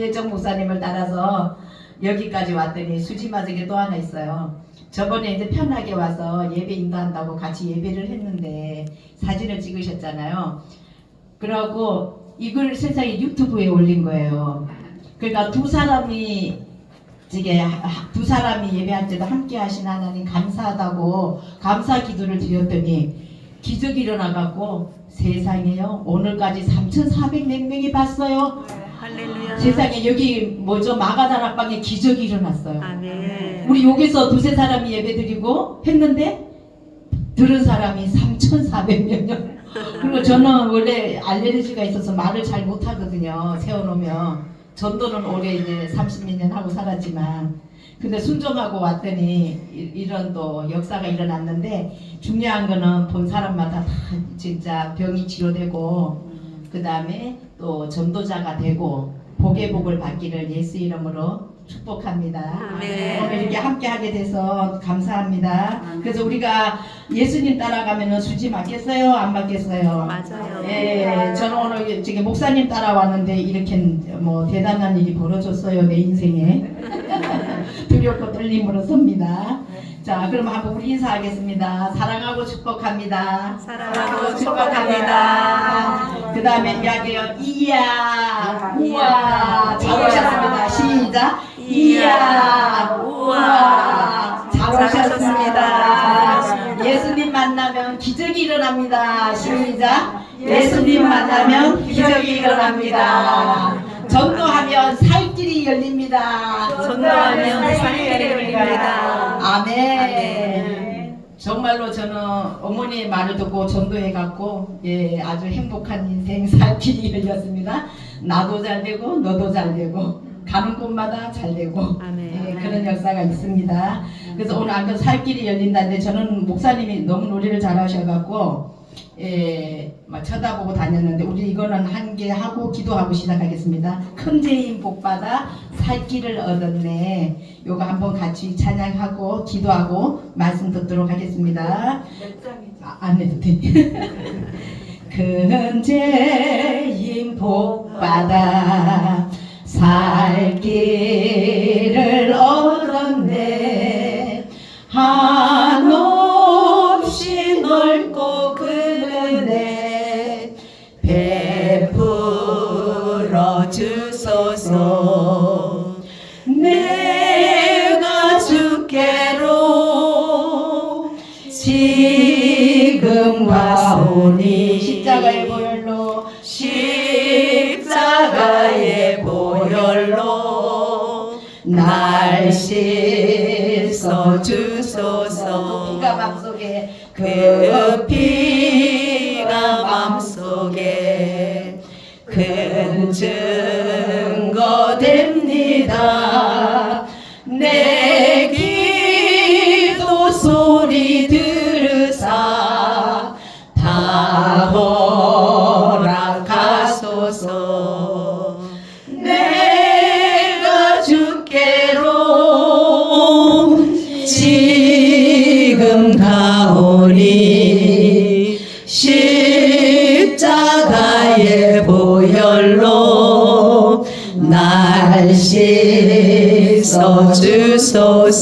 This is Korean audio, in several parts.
예정 목사님을 따라서 여기까지 왔더니 수지마적에 또 하나 있어요. 저번에 이제 편하게 와서 예배 인도한다고 같이 예배를 했는데 사진을 찍으셨잖아요. 그러고 이걸 세상에 유튜브에 올린 거예요. 그러니까 두 사람이 예배할 때도 함께 하신 하나님 감사하다고 감사 기도를 드렸더니 기적이 일어나갖고 세상에요. 오늘까지 3,400몇 명이 봤어요. 할렐루야. 세상에 여기 마가다락방에 기적이 일어났어요. 아멘. 우리 여기서 두세 사람이 예배드리고 했는데 들은 사람이 3,400몇 명. 그리고 저는 원래 알레르기가 있어서 말을 잘 못하거든요. 세워놓으면. 전도는 올해 이제 30몇 년 하고 살았지만 근데 순종하고 왔더니 이런 또 역사가 일어났는데 중요한 거는 본 사람마다 다 진짜 병이 치료되고 그 다음에 또 전도자가 되고 복의 복을 받기를 예수 이름으로 축복합니다. 아멘. 오늘 이렇게 함께 하게 돼서 감사합니다. 그래서 우리가 예수님 따라가면은 수지 맞겠어요? 안 맞겠어요? 맞아요. 예, 저는 오늘 지금 목사님 따라왔는데 이렇게 뭐 대단한 일이 벌어졌어요. 내 인생에. 두렵고 떨림으로 섭니다. 자, 그럼 한번 우리 인사하겠습니다. 사랑하고 축복합니다. 사랑하고 축복합니다. 그 다음에 이야기요. 이야, 우와. 잘 오셨습니다. 시작. 이야, 우와. 잘 오셨습니다. 예수님 만나면 기적이 일어납니다. 시작. 예수님 만나면 기적이 일어납니다. 전도하면 살 길이 열립니다. 전도하면 살 길이 열립니다. 아멘. 정말로 저는 어머니의 말을 듣고 전도해갖고 아주 행복한 인생 살 길이 열렸습니다. 나도 잘 되고 너도 잘 되고 가는 곳마다 잘 되고 아멘. 그런 역사가 있습니다. 그래서 오늘 안그 살 길이 열린다는데 저는 목사님이 너무 노래를 잘하셔갖고 막 쳐다보고 다녔는데 우리 이거는 한 개 하고 기도하고 시작하겠습니다. 큰 죄인 복받아 살 길을 얻었네. 요거 한번 같이 찬양하고 기도하고 말씀 듣도록 하겠습니다. 안 해도 돼. 큰 죄인 복받아 살 길을 얻었네. 한없이 넓고 그네 베풀어 주소서. 내가 주께로 지금 와오니 십자가의 보혈로 십자가의 보혈로 날 씻어 주소서. 피가 맘속에 그 피가 맘속에 큰 증거 됩니다. 내 기도 소리 들으사 다 허락하소서. 내가 주께로 지금 가오니 십자가의 보혈로 날 씻어 주소서.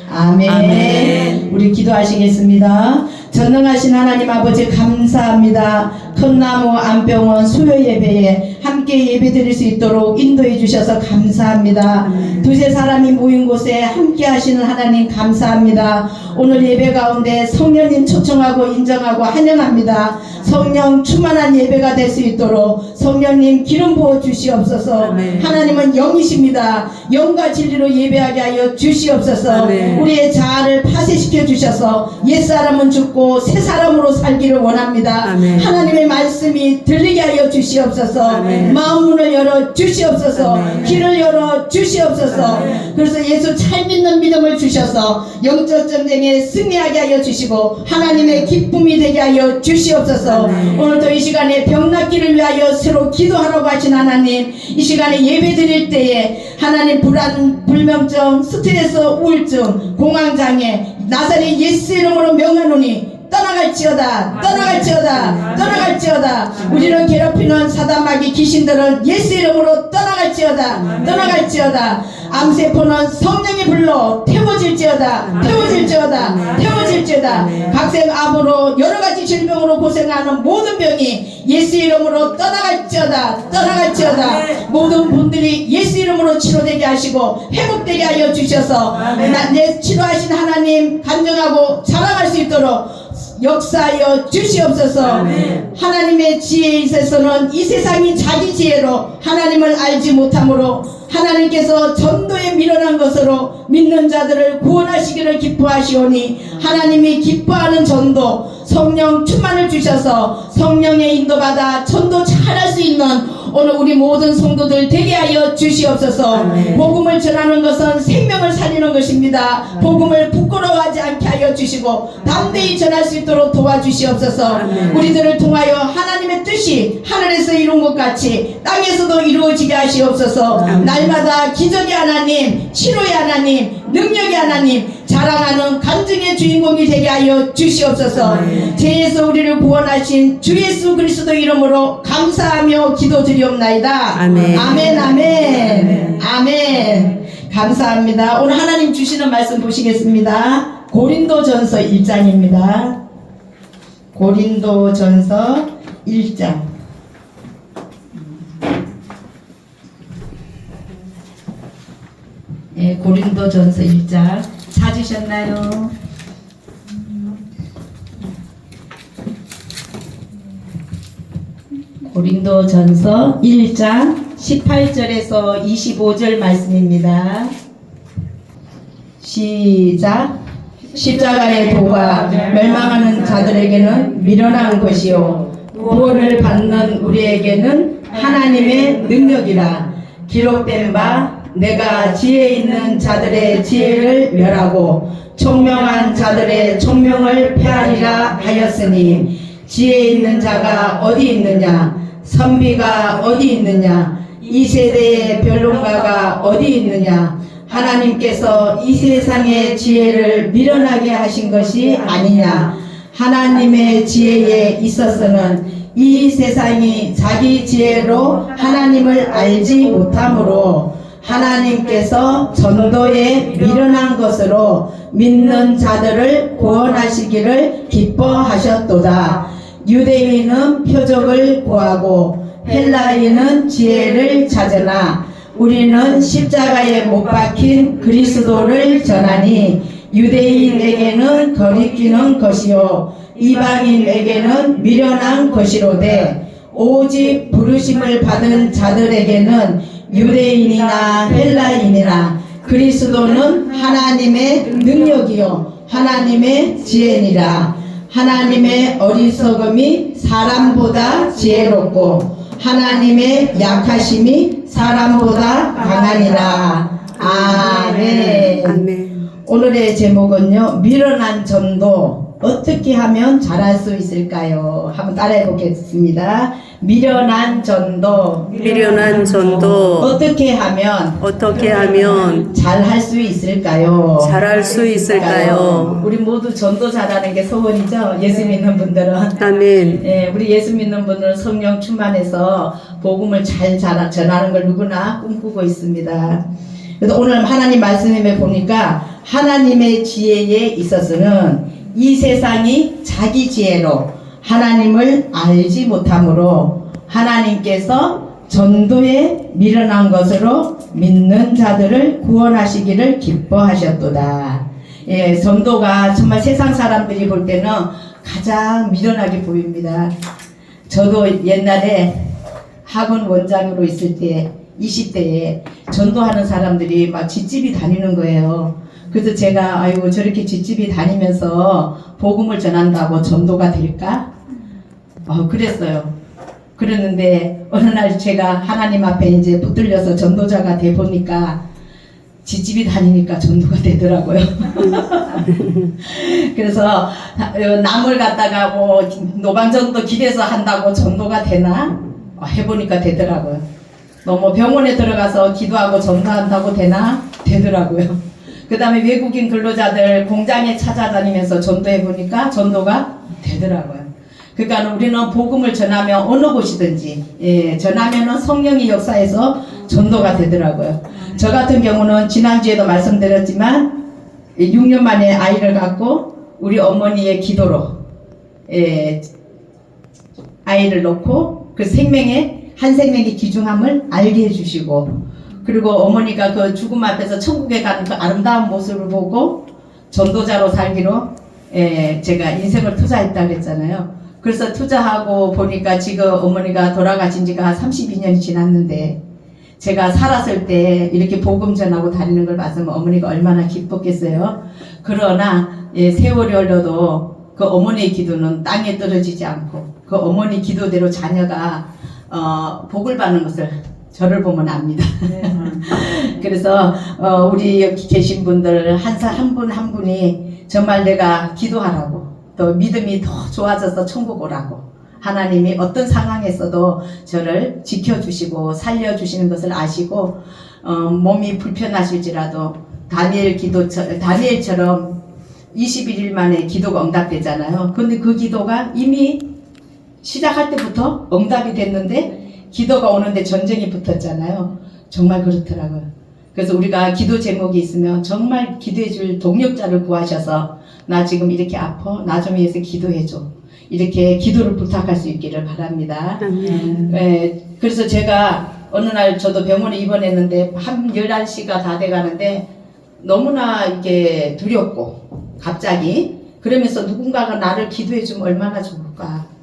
아멘. 아멘. 우리 기도하시겠습니다. 전능하신 하나님 아버지 감사합니다. 큰나무 안병원 수요 예배에 함께 예배 드릴 수 있도록 인도해 주셔서 감사합니다. 두세 사람이 모인 곳에 함께 하시는 하나님 감사합니다. 오늘 예배 가운데 성령님 초청하고 인정하고 환영합니다. 성령 충만한 예배가 될 수 있도록 성령님 기름 부어 주시옵소서. 아멘. 하나님은 영이십니다. 영과 진리로 예배하게 하여 주시옵소서. 아멘. 우리의 자아를 파쇄시켜 주셔서 옛사람은 죽고 새사람으로 살기를 원합니다. 아멘. 하나님의 말씀이 들리게 하여 주시옵소서. 아멘. 마음 문을 열어 주시옵소서. 아멘. 길을 열어 주시옵소서. 아멘. 그래서 예수 잘 믿는 믿음을 주셔서 영적 전쟁에 승리하게 하여 주시고 하나님의 기쁨이 되게 하여 주시옵소서. 아멘. 오늘도 이 시간에 병낫기를 위하여 새로 기도하라고 하신 하나님, 이 시간에 예배 드릴 때에 하나님 불안, 불면증, 스트레스, 우울증, 공황장애 나사렛 예수 이름으로 명하노니 떠나갈지어다. 떠나갈지어다. 떠나갈지어다. 우리를 괴롭히는 사단마귀 귀신들은 예수 이름으로 떠나갈지어다. 떠나갈지어다. 암세포는 성령의 불로 태워질지어다. 태워질지어다. 태워질지어다. 각생암으로 여러가지 질병으로 고생하는 모든 병이 예수 이름으로 떠나갈지어다. 떠나갈지어다. 모든 분들이 예수 이름으로 치료되게 하시고 회복되게 하여 주셔서 내 치료하신 하나님 간증하고 자랑할 수 있도록 역사하여 주시옵소서. 하나님의 지혜에 있어서는 이 세상이 자기 지혜로 하나님을 알지 못하므로 하나님께서 전도에 미련한 것으로 믿는 자들을 구원하시기를 기뻐하시오니 하나님이 기뻐하는 전도 성령 충만을 주셔서 성령의 인도받아 전도 잘할 수 있는 오늘 우리 모든 성도들 되게 하여 주시옵소서. 복음을 전하는 것은 생명을 살리는 것입니다. 복음을 부끄러워하지 않게 하여 주시고 담대히 전할 수 있도록 도와주시옵소서. 우리들을 통하여 하나님의 뜻이 하늘에서 이룬 것 같이 땅에서도 이루어지게 하시옵소서. 날마다 기적의 하나님, 치료의 하나님, 능력의 하나님 자랑하는 간증의 주인공이 되게 하여 주시옵소서. 죄에서 우리를 구원하신 주 예수 그리스도 이름으로 감사하며 기도드리옵나이다. 아멘. 아멘. 아멘. 아멘. 감사합니다. 오늘 하나님 주시는 말씀 보시겠습니다. 고린도전서 1장입니다. 고린도전서 1장. 예, 고린도전서 1장 찾으셨나요? 고린도전서 1장 18절에서 25절 말씀입니다. 시작. 십자가의 도가 멸망하는 자들에게는 미련한 것이요 구원을 받는 우리에게는 하나님의 능력이라. 기록된 바 내가 지혜 있는 자들의 지혜를 멸하고 총명한 자들의 총명을 폐하리라 하였으니 지혜 있는 자가 어디 있느냐? 선비가 어디 있느냐? 이 세대의 변론가가 어디 있느냐? 하나님께서 이 세상의 지혜를 미련하게 하신 것이 아니냐? 하나님의 지혜에 있어서는 이 세상이 자기 지혜로 하나님을 알지 못하므로 하나님께서 전도에 미련한 것으로 믿는 자들을 구원하시기를 기뻐하셨도다. 유대인은 표적을 구하고 헬라인은 지혜를 찾으나 우리는 십자가에 못 박힌 그리스도를 전하니 유대인에게는 거리끼는 것이요 이방인에게는 미련한 것이로되 오직 부르심을 받은 자들에게는 유대인이나 헬라인이나 그리스도는 하나님의 능력이요 하나님의 지혜니라. 하나님의 어리석음이 사람보다 지혜롭고 하나님의 약하심이 사람보다 강하니라. 아멘. 아멘. 오늘의 제목은요, 미련한 전도 어떻게 하면 잘할 수 있을까요? 한번 따라해 보겠습니다. 미련한 전도 미련한 전도 어떻게 하면 잘할 수 있을까요? 잘할 수 있을까요? 우리 모두 전도 잘하는 게 소원이죠. 예수 믿는 분들은. 아멘. 예, 우리 예수 믿는 분들은 성령 충만해서 복음을 잘 전하는 걸 누구나 꿈꾸고 있습니다. 그래서 오늘 하나님 말씀에 보니까 하나님의 지혜에 있어서는 이 세상이 자기 지혜로 하나님을 알지 못하므로 하나님께서 전도에 미련한 것으로 믿는 자들을 구원하시기를 기뻐하셨도다. 예, 전도가 정말 세상 사람들이 볼 때는 가장 미련하게 보입니다. 저도 옛날에 학원 원장으로 있을 때 20대에 전도하는 사람들이 막 뒷집이 다니는 거예요. 그래서 제가 아이고 저렇게 뒷집이 다니면서 복음을 전한다고 전도가 될까? 그랬어요. 그랬는데 어느 날 제가 하나님 앞에 이제 붙들려서 전도자가 돼 보니까 뒷집이 다니니까 전도가 되더라고요. 그래서 남을 갖다가 뭐 노방전도 길에서 한다고 전도가 되나? 해보니까 되더라고요. 너무 병원에 들어가서 기도하고 전도한다고 되나? 되더라고요. 그 다음에 외국인 근로자들 공장에 찾아다니면서 전도해 보니까 전도가 되더라고요. 그러니까 우리는 복음을 전하면 어느 곳이든지 전하면은 성령의 역사에서 전도가 되더라고요. 저 같은 경우는 지난주에도 말씀드렸지만 6년 만에 아이를 갖고 우리 어머니의 기도로 아이를 놓고 그 생명의 한 생명의 귀중함을 알게 해주시고, 그리고 어머니가 그 죽음 앞에서 천국에 가는 그 아름다운 모습을 보고 전도자로 살기로 제가 인생을 투자했다 그랬잖아요. 그래서 투자하고 보니까 지금 어머니가 돌아가신 지가 32년이 지났는데, 제가 살았을 때 이렇게 복음 전하고 다니는 걸 봤으면 어머니가 얼마나 기뻤겠어요. 그러나 세월이 흘러도 그 어머니의 기도는 땅에 떨어지지 않고 그 어머니 기도대로 자녀가 복을 받는 것을 저를 보면 압니다. 그래서 우리 여기 계신 분들 한 분 한 분이 정말 내가 기도하라고, 또 믿음이 더 좋아져서 천국 오라고, 하나님이 어떤 상황에서도 저를 지켜주시고 살려주시는 것을 아시고 몸이 불편하실지라도 다니엘처럼 21일 만에 기도가 응답되잖아요. 근데 그 기도가 이미 시작할 때부터 응답이 됐는데 기도가 오는데 전쟁이 붙었잖아요. 정말 그렇더라고요. 그래서 우리가 기도 제목이 있으면 정말 기도해 줄 동력자를 구하셔서 나 지금 이렇게 아파, 나 좀 위해서 기도해줘, 이렇게 기도를 부탁할 수 있기를 바랍니다. 그래서 제가 어느 날 저도 병원에 입원했는데 한 11시가 다 돼가는데 너무나 이게 두렵고 갑자기 그러면서 누군가가 나를 기도해주면 얼마나 좋을까.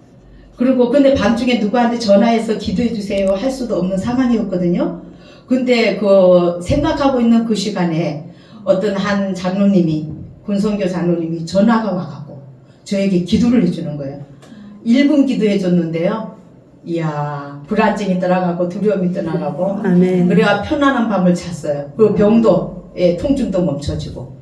그리고 근데 밤중에 누구한테 전화해서 기도해주세요 할 수도 없는 상황이었거든요. 근데 그 생각하고 있는 그 시간에 어떤 한 장로님이, 군선교 장로님이 전화가 와갖고 저에게 기도를 해주는 거예요. 1분 기도해줬는데요. 이야, 불안증이 떠나가고 두려움이 떠나가고, 아멘. 그래야 편안한 밤을 잤어요. 그리고 병도, 통증도 멈춰지고.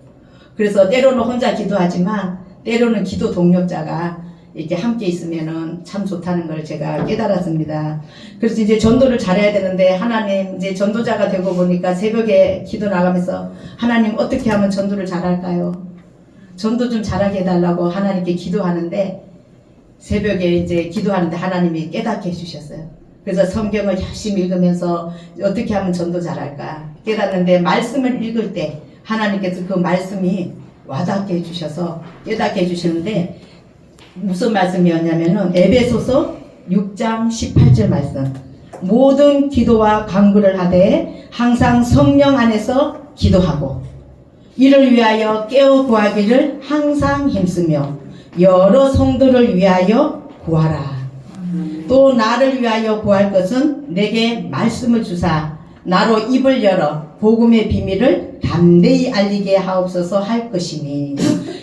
그래서 때로는 혼자 기도하지만 때로는 기도 동력자가 이렇게 함께 있으면은 참 좋다는 걸 제가 깨달았습니다. 그래서 이제 전도를 잘해야 되는데, 하나님 이제 전도자가 되고 보니까 새벽에 기도 나가면서 하나님 어떻게 하면 전도를 잘할까요? 전도 좀 잘하게 해달라고 하나님께 기도하는데, 새벽에 이제 기도하는데 하나님이 깨닫게 해주셨어요. 그래서 성경을 열심히 읽으면서 어떻게 하면 전도 잘할까 깨닫는데, 말씀을 읽을 때 하나님께서 그 말씀이 와닿게 해주셔서 깨닫게 해주시는데, 무슨 말씀이었냐면은 에베소서 6장 18절 말씀. 모든 기도와 간구를 하되 항상 성령 안에서 기도하고 이를 위하여 깨어 구하기를 항상 힘쓰며 여러 성도를 위하여 구하라. 또 나를 위하여 구할 것은 내게 말씀을 주사 나로 입을 열어 복음의 비밀을 담대히 알리게 하옵소서 할 것이니.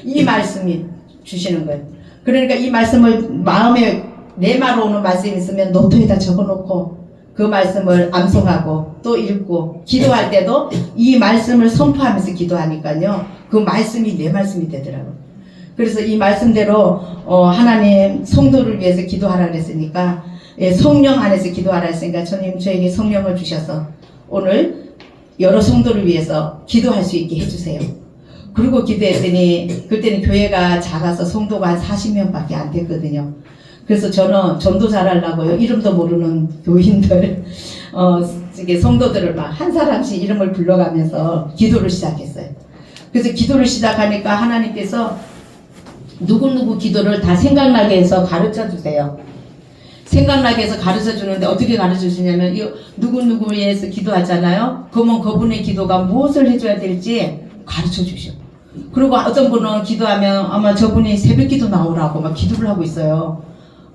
이 말씀이 주시는 거예요. 그러니까 이 말씀을 마음에 내마로 오는 말씀이 있으면 노트에다 적어놓고 그 말씀을 암송하고 또 읽고 기도할 때도 이 말씀을 선포하면서 기도하니까요, 그 말씀이 내 말씀이 되더라고요. 그래서 이 말씀대로 하나님 성도를 위해서 기도하라 그랬으니까, 성령 안에서 기도하라 했으니까 주님 저에게 성령을 주셔서 오늘 여러 성도를 위해서 기도할 수 있게 해주세요. 그리고 기도했더니 그때는 교회가 작아서 성도가 한 40명밖에 안 됐거든요. 그래서 저는 전도 잘하려고요, 이름도 모르는 교인들 성도들을 막 한 사람씩 이름을 불러가면서 기도를 시작했어요. 그래서 기도를 시작하니까 하나님께서 누구누구 기도를 다 생각나게 해서 가르쳐 주세요. 생각나게 해서 가르쳐 주는데 어떻게 가르쳐 주냐면, 누구누구 위해서 기도하잖아요. 그러면 그분의 기도가 무엇을 해줘야 될지 가르쳐 주셔. 그리고 어떤 분은 기도하면 아마 저분이 새벽 기도 나오라고 막 기도를 하고 있어요.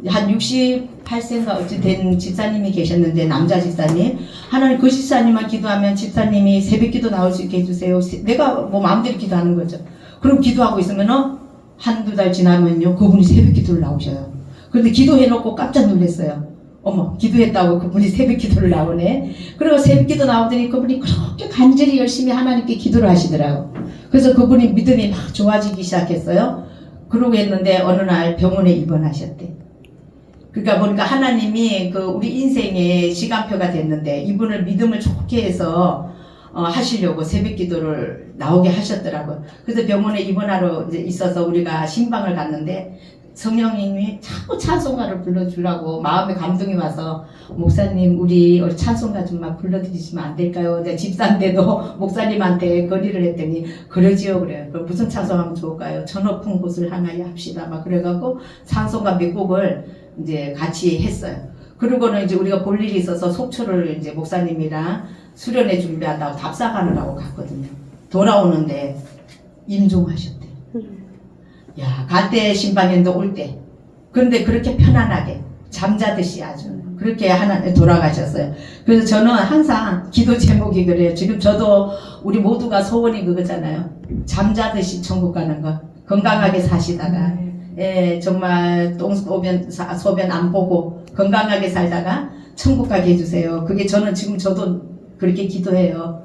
한 68세인가 어찌 된 집사님이 계셨는데, 남자 집사님, 하나님 그 집사님만 기도하면 집사님이 새벽 기도 나올 수 있게 해주세요. 내가 뭐 마음대로 기도하는 거죠. 그럼 기도하고 있으면은 한두 달 지나면요, 그분이 새벽 기도를 나오셔요. 그런데 기도해놓고 깜짝 놀랐어요. 어머, 기도했다고 그분이 새벽 기도를 나오네. 그리고 새벽 기도 나오더니 그분이 그렇게 간절히 열심히 하나님께 기도를 하시더라고. 그래서 그분이 믿음이 막 좋아지기 시작했어요. 그러고 했는데 어느 날 병원에 입원하셨대. 그러니까 보니까 하나님이 그 우리 인생의 시간표가 됐는데 이분을 믿음을 좋게 해서 하시려고 새벽 기도를 나오게 하셨더라고요. 그래서 병원에 입원하러 이제 있어서 우리가 신방을 갔는데 성령님이 자꾸 찬송가를 불러주라고 마음에 감동이 와서 목사님 우리 찬송가 좀만 불러드리시면 안 될까요? 내가 집사인데도 목사님한테 건의를 했더니 그러지요 그래요. 그럼 무슨 찬송하면 좋을까요? 저 높은 곳을 향하여 합시다 막 그래갖고 찬송가 몇 곡을 이제 같이 했어요. 그리고는 이제 우리가 볼 일이 있어서 속초를 이제 목사님이랑 수련회 준비한다고 답사가느라고 갔거든요. 돌아오는데 임종하셨대요. 야, 갈 때 신방연도 올 때. 그런데 그렇게 편안하게 잠자듯이 아주 그렇게 하나 돌아가셨어요. 그래서 저는 항상 기도 제목이 그래요. 지금 저도 우리 모두가 소원이 그거잖아요. 잠자듯이 천국 가는 거. 건강하게 사시다가 예, 정말 소변 안 보고 건강하게 살다가 천국 가게 해주세요. 그게 저는 지금 저도 그렇게 기도해요.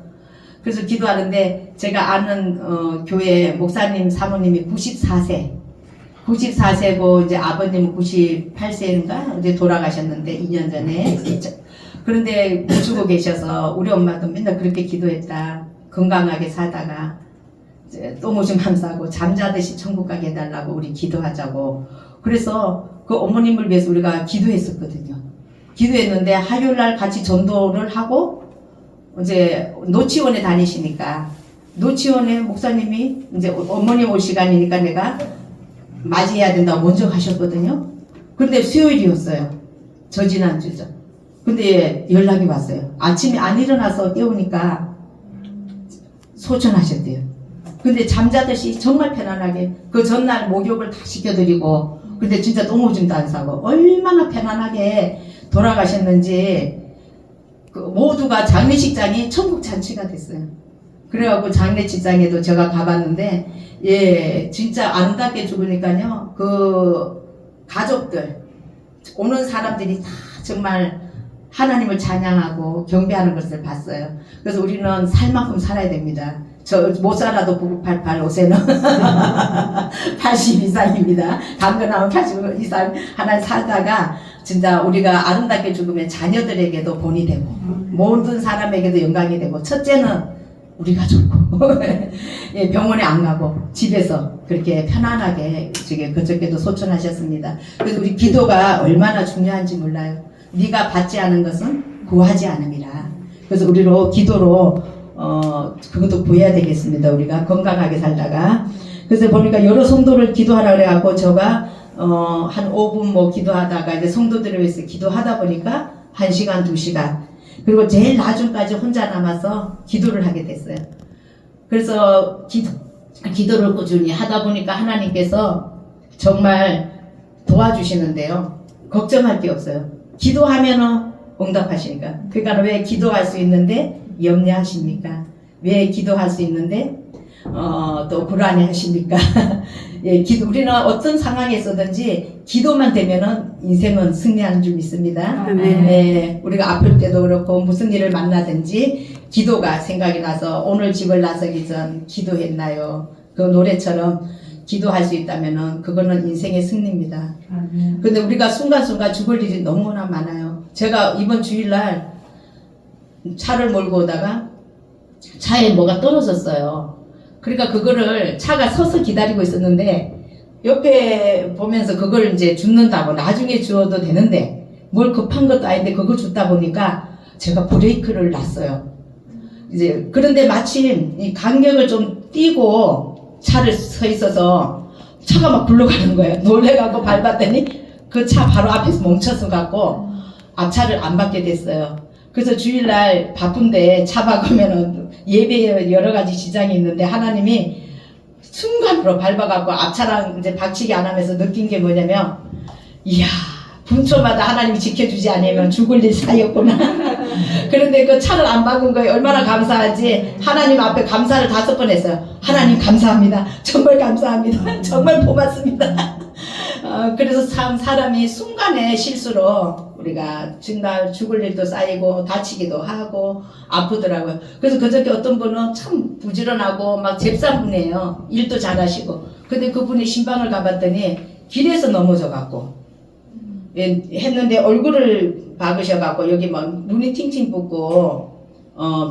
그래서 기도하는데 제가 아는 교회 목사님 사모님이 94세고 이제 아버님은 98세인가 이제 돌아가셨는데 2년 전에. 그런데 모시고 계셔서 우리 엄마도 맨날 그렇게 기도했다. 건강하게 살다가 이제 똥오줌 함싸고 잠자듯이 천국 가게 해달라고 우리 기도하자고. 그래서 그 어머님을 위해서 우리가 기도했었거든요. 기도했는데 화요일날 같이 전도를 하고 이제 노치원에 다니시니까 노치원에 목사님이 이제 어머님 올 시간이니까 내가 맞이해야 된다고 먼저 가셨거든요. 근데 수요일이었어요. 저 지난주죠. 근데 연락이 왔어요. 아침에 안 일어나서 깨우니까 소천하셨대요. 근데 잠자듯이 정말 편안하게 그 전날 목욕을 다 시켜드리고 근데 진짜 똥오줌도 안 싸고 얼마나 편안하게 돌아가셨는지 그 모두가 장례식장이 천국 잔치가 됐어요. 그래갖고 장례식장에도 제가 가봤는데 예 진짜 아름답게 죽으니까요 그 가족들 오는 사람들이 다 정말 하나님을 찬양하고 경배하는 것을 봤어요. 그래서 우리는 살 만큼 살아야 됩니다. 저 못 살아도 9988 옷에는 80 이상입니다. 당근하면 80 이상 하나 살다가 진짜 우리가 아름답게 죽으면 자녀들에게도 본이 되고 모든 사람에게도 영광이 되고 첫째는 우리가 좋고 예, 병원에 안 가고 집에서 그렇게 편안하게 지금 그저께도 소천하셨습니다. 그래서 우리 기도가 얼마나 중요한지 몰라요. 네가 받지 않은 것은 구하지 않음이라. 그래서 우리로 기도로 그것도 구해야 되겠습니다. 우리가 건강하게 살다가. 그래서 보니까 여러 성도를 기도하라 그래갖고 제가 한 5분 뭐 기도하다가 이제 성도들을 위해서 기도하다 보니까 1시간, 2시간. 그리고 제일 나중까지 혼자 남아서 기도를 하게 됐어요. 그래서 기도를 꾸준히 하다 보니까 하나님께서 정말 도와주시는데요. 걱정할 게 없어요. 기도하면은 응답하시니까. 그러니까 왜 기도할 수 있는데 염려하십니까? 왜 기도할 수 있는데 또 불안해하십니까? 예, 우리는 어떤 상황에 있었든지 기도만 되면은 인생은 승리하는 줄 믿습니다. 예, 우리가 아플 때도 그렇고 무슨 일을 만나든지 기도가 생각이 나서 오늘 집을 나서기 전 기도했나요? 그 노래처럼 기도할 수 있다면은 그거는 인생의 승리입니다. 근데 우리가 순간순간 죽을 일이 너무나 많아요. 제가 이번 주일날 차를 몰고 오다가 차에 뭐가 떨어졌어요. 그러니까 그거를 차가 서서 기다리고 있었는데 옆에 보면서 그걸 이제 줍는다고 나중에 주어도 되는데 뭘 급한 것도 아닌데 그거 줍다 보니까 제가 브레이크를 놨어요. 이제 그런데 마침 이 간격을 좀 띄고 차를 서 있어서 차가 막 굴러가는 거예요. 놀래갖고 밟았더니 그 차 바로 앞에서 멈춰서 갖고 앞차를 안 받게 됐어요. 그래서 주일날 바쁜데 차 박으면은 예배에 여러 가지 지장이 있는데 하나님이 순간으로 밟아갖고 앞차랑 이제 박치기 안 하면서 느낀 게 뭐냐면 이야 분초마다 하나님이 지켜주지 않으면 죽을 일 사이였구나. 그런데 그 차를 안 박은 거에 얼마나 감사하지. 하나님 앞에 감사를 5번 했어요. 하나님 감사합니다. 정말 감사합니다. 정말 고맙습니다. 그래서 참 사람이 순간의 실수로 우리가 정말 죽을 일도 쌓이고 다치기도 하고 아프더라고요. 그래서 그저께 어떤 분은 참 부지런하고 막 잽싼분이에요. 일도 잘하시고. 근데 그분이 신방을 가봤더니 길에서 넘어져갖고 했는데 얼굴을 박으셔갖고 여기 막 눈이 팅팅 붓고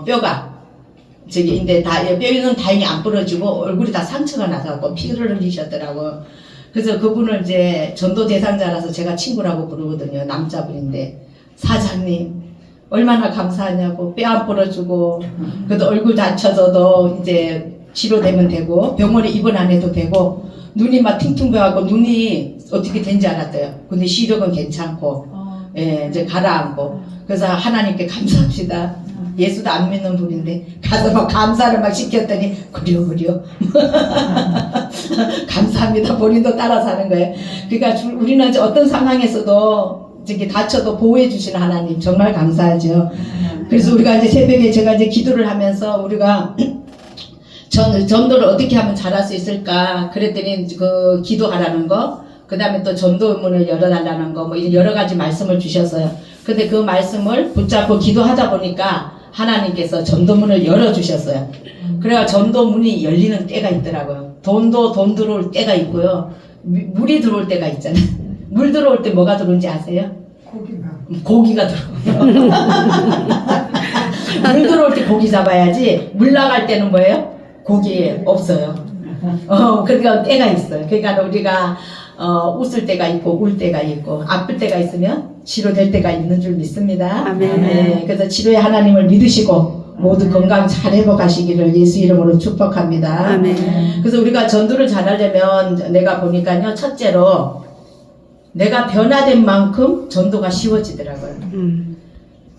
뼈가 저기 인데 다 뼈는 다행히 안 부러지고 얼굴이 다 상처가 나서갖고 피를 흘리셨더라고. 그래서 그분을 이제 전도 대상자라서 제가 친구라고 부르거든요. 남자분인데 사장님 얼마나 감사하냐고 뼈 안 부러지고 그래도 얼굴 다쳐져도 이제 치료되면 되고 병원에 입원 안 해도 되고 눈이 막 팅팅배하고 눈이 어떻게 된지 알았대요. 근데 시력은 괜찮고 예, 이제 가라앉고 그래서 하나님께 감사합시다. 예수도 안 믿는 분인데 가서 막 감사를 막 시켰더니 그려 감사합니다. 본인도 따라 사는 거예요. 그러니까 우리는 이제 어떤 상황에서도 저기 다쳐도 보호해 주시는 하나님 정말 감사하죠. 그래서 우리가 이제 새벽에 제가 이제 기도를 하면서 우리가 전도를 어떻게 하면 잘할 수 있을까 그랬더니 그 기도하라는 거, 그 다음에 또 전도 문을 열어달라는 거, 뭐 여러 가지 말씀을 주셨어요. 근데 그 말씀을 붙잡고 기도하다 보니까 하나님께서 전도문을 열어주셨어요. 그래야 전도문이 열리는 때가 있더라고요. 돈 들어올 때가 있고요. 물이 들어올 때가 있잖아요. 물 들어올 때 뭐가 들어오는지 아세요? 고기가 들어오요. 물 들어올 때 고기 잡아야지 물 나갈 때는 뭐예요? 고기 없어요. 그러니까 때가 있어요. 그러니까 우리가 웃을 때가 있고 울 때가 있고 아플 때가 있으면 치료될 때가 있는 줄 믿습니다. 아멘. 네, 그래서 치료의 하나님을 믿으시고 모두 건강 잘 회복하시기를 예수 이름으로 축복합니다. 아멘. 그래서 우리가 전도를 잘하려면 내가 보니까요, 첫째로 내가 변화된 만큼 전도가 쉬워지더라고요.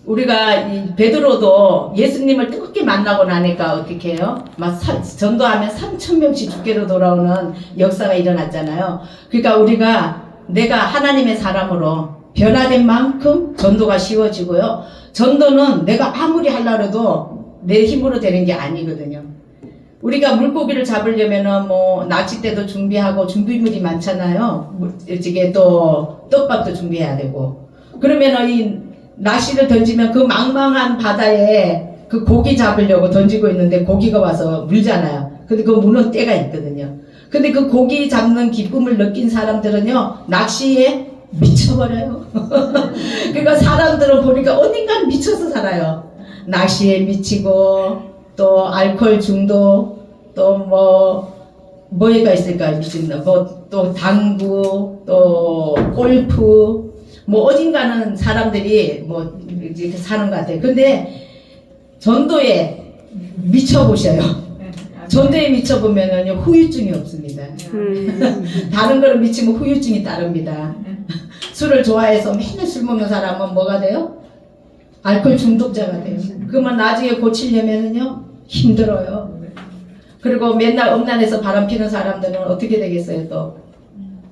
우리가 이 베드로도 예수님을 뜨겁게 만나고 나니까 어떻게 해요? 막 전도하면 3,000명씩 죽게로 돌아오는 역사가 일어났잖아요. 그러니까 우리가 내가 하나님의 사람으로 변화된 만큼 전도가 쉬워지고요. 전도는 내가 아무리 하려고 해도 내 힘으로 되는 게 아니거든요. 우리가 물고기를 잡으려면은 뭐 낚싯대도 준비하고 준비물이 많잖아요. 이게 또 떡밥도 준비해야 되고. 그러면은 이 낚시를 던지면 그 망망한 바다에 그 고기 잡으려고 던지고 있는데 고기가 와서 물잖아요. 근데 그 무는 때가 있거든요. 근데 그 고기 잡는 기쁨을 느낀 사람들은요, 낚시에 미쳐버려요. 그러니까 사람들은 보니까 어딘가는 미쳐서 살아요. 낚시에 미치고, 또 알코올 중독, 또 뭐가 있을까, 미친다. 또 당구, 또 골프, 어딘가는 사람들이 이렇게 사는 것 같아요. 근데 전도에 미쳐보셔요. 전도에 미쳐보면은 후유증이 없습니다. 다른 거를 미치면 후유증이 따릅니다. 술을 좋아해서 맨날 술 먹는 사람은 뭐가 돼요? 알코올 중독자가 돼요. 그러면 나중에 고치려면은요, 힘들어요. 그리고 맨날 음란해서 바람 피는 사람들은 어떻게 되겠어요, 또?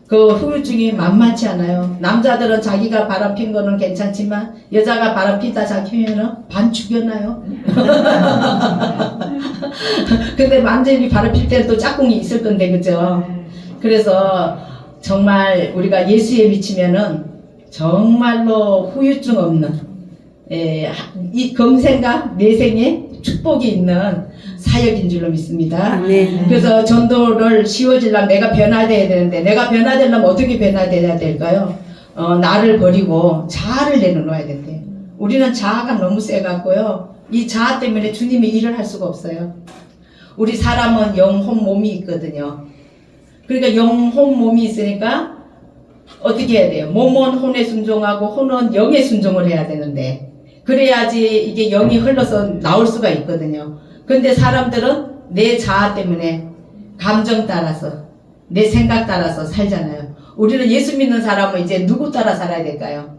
그 후유증이 만만치 않아요. 남자들은 자기가 바람 핀 거는 괜찮지만 여자가 바람 피다 잡히면은 반 죽여놔요. 근데 완전히 바람 필 때는 또 짝꿍이 있을 건데, 그죠? 그래서 정말 우리가 예수에 미치면은 정말로 후유증 없는 이 금생과 내생에 축복이 있는 사역인 줄로 믿습니다. 아멘. 그래서 전도를 쉬워지려면 내가 변화돼야 되는데, 내가 변화되려면 어떻게 변화돼야 될까요? 나를 버리고 자아를 내놓아야 된대요. 우리는 자아가 너무 세갖고요, 이 자아 때문에 주님이 일을 할 수가 없어요. 우리 사람은 영혼 몸이 있거든요. 그러니까 영혼 몸이 있으니까 어떻게 해야 돼요? 몸은 혼에 순종하고 혼은 영에 순종을 해야 되는데, 그래야지 이게 영이 흘러서 나올 수가 있거든요. 근데 사람들은 내 자아 때문에 감정 따라서, 내 생각 따라서 살잖아요. 우리는 예수 믿는 사람은 이제 누구 따라 살아야 될까요?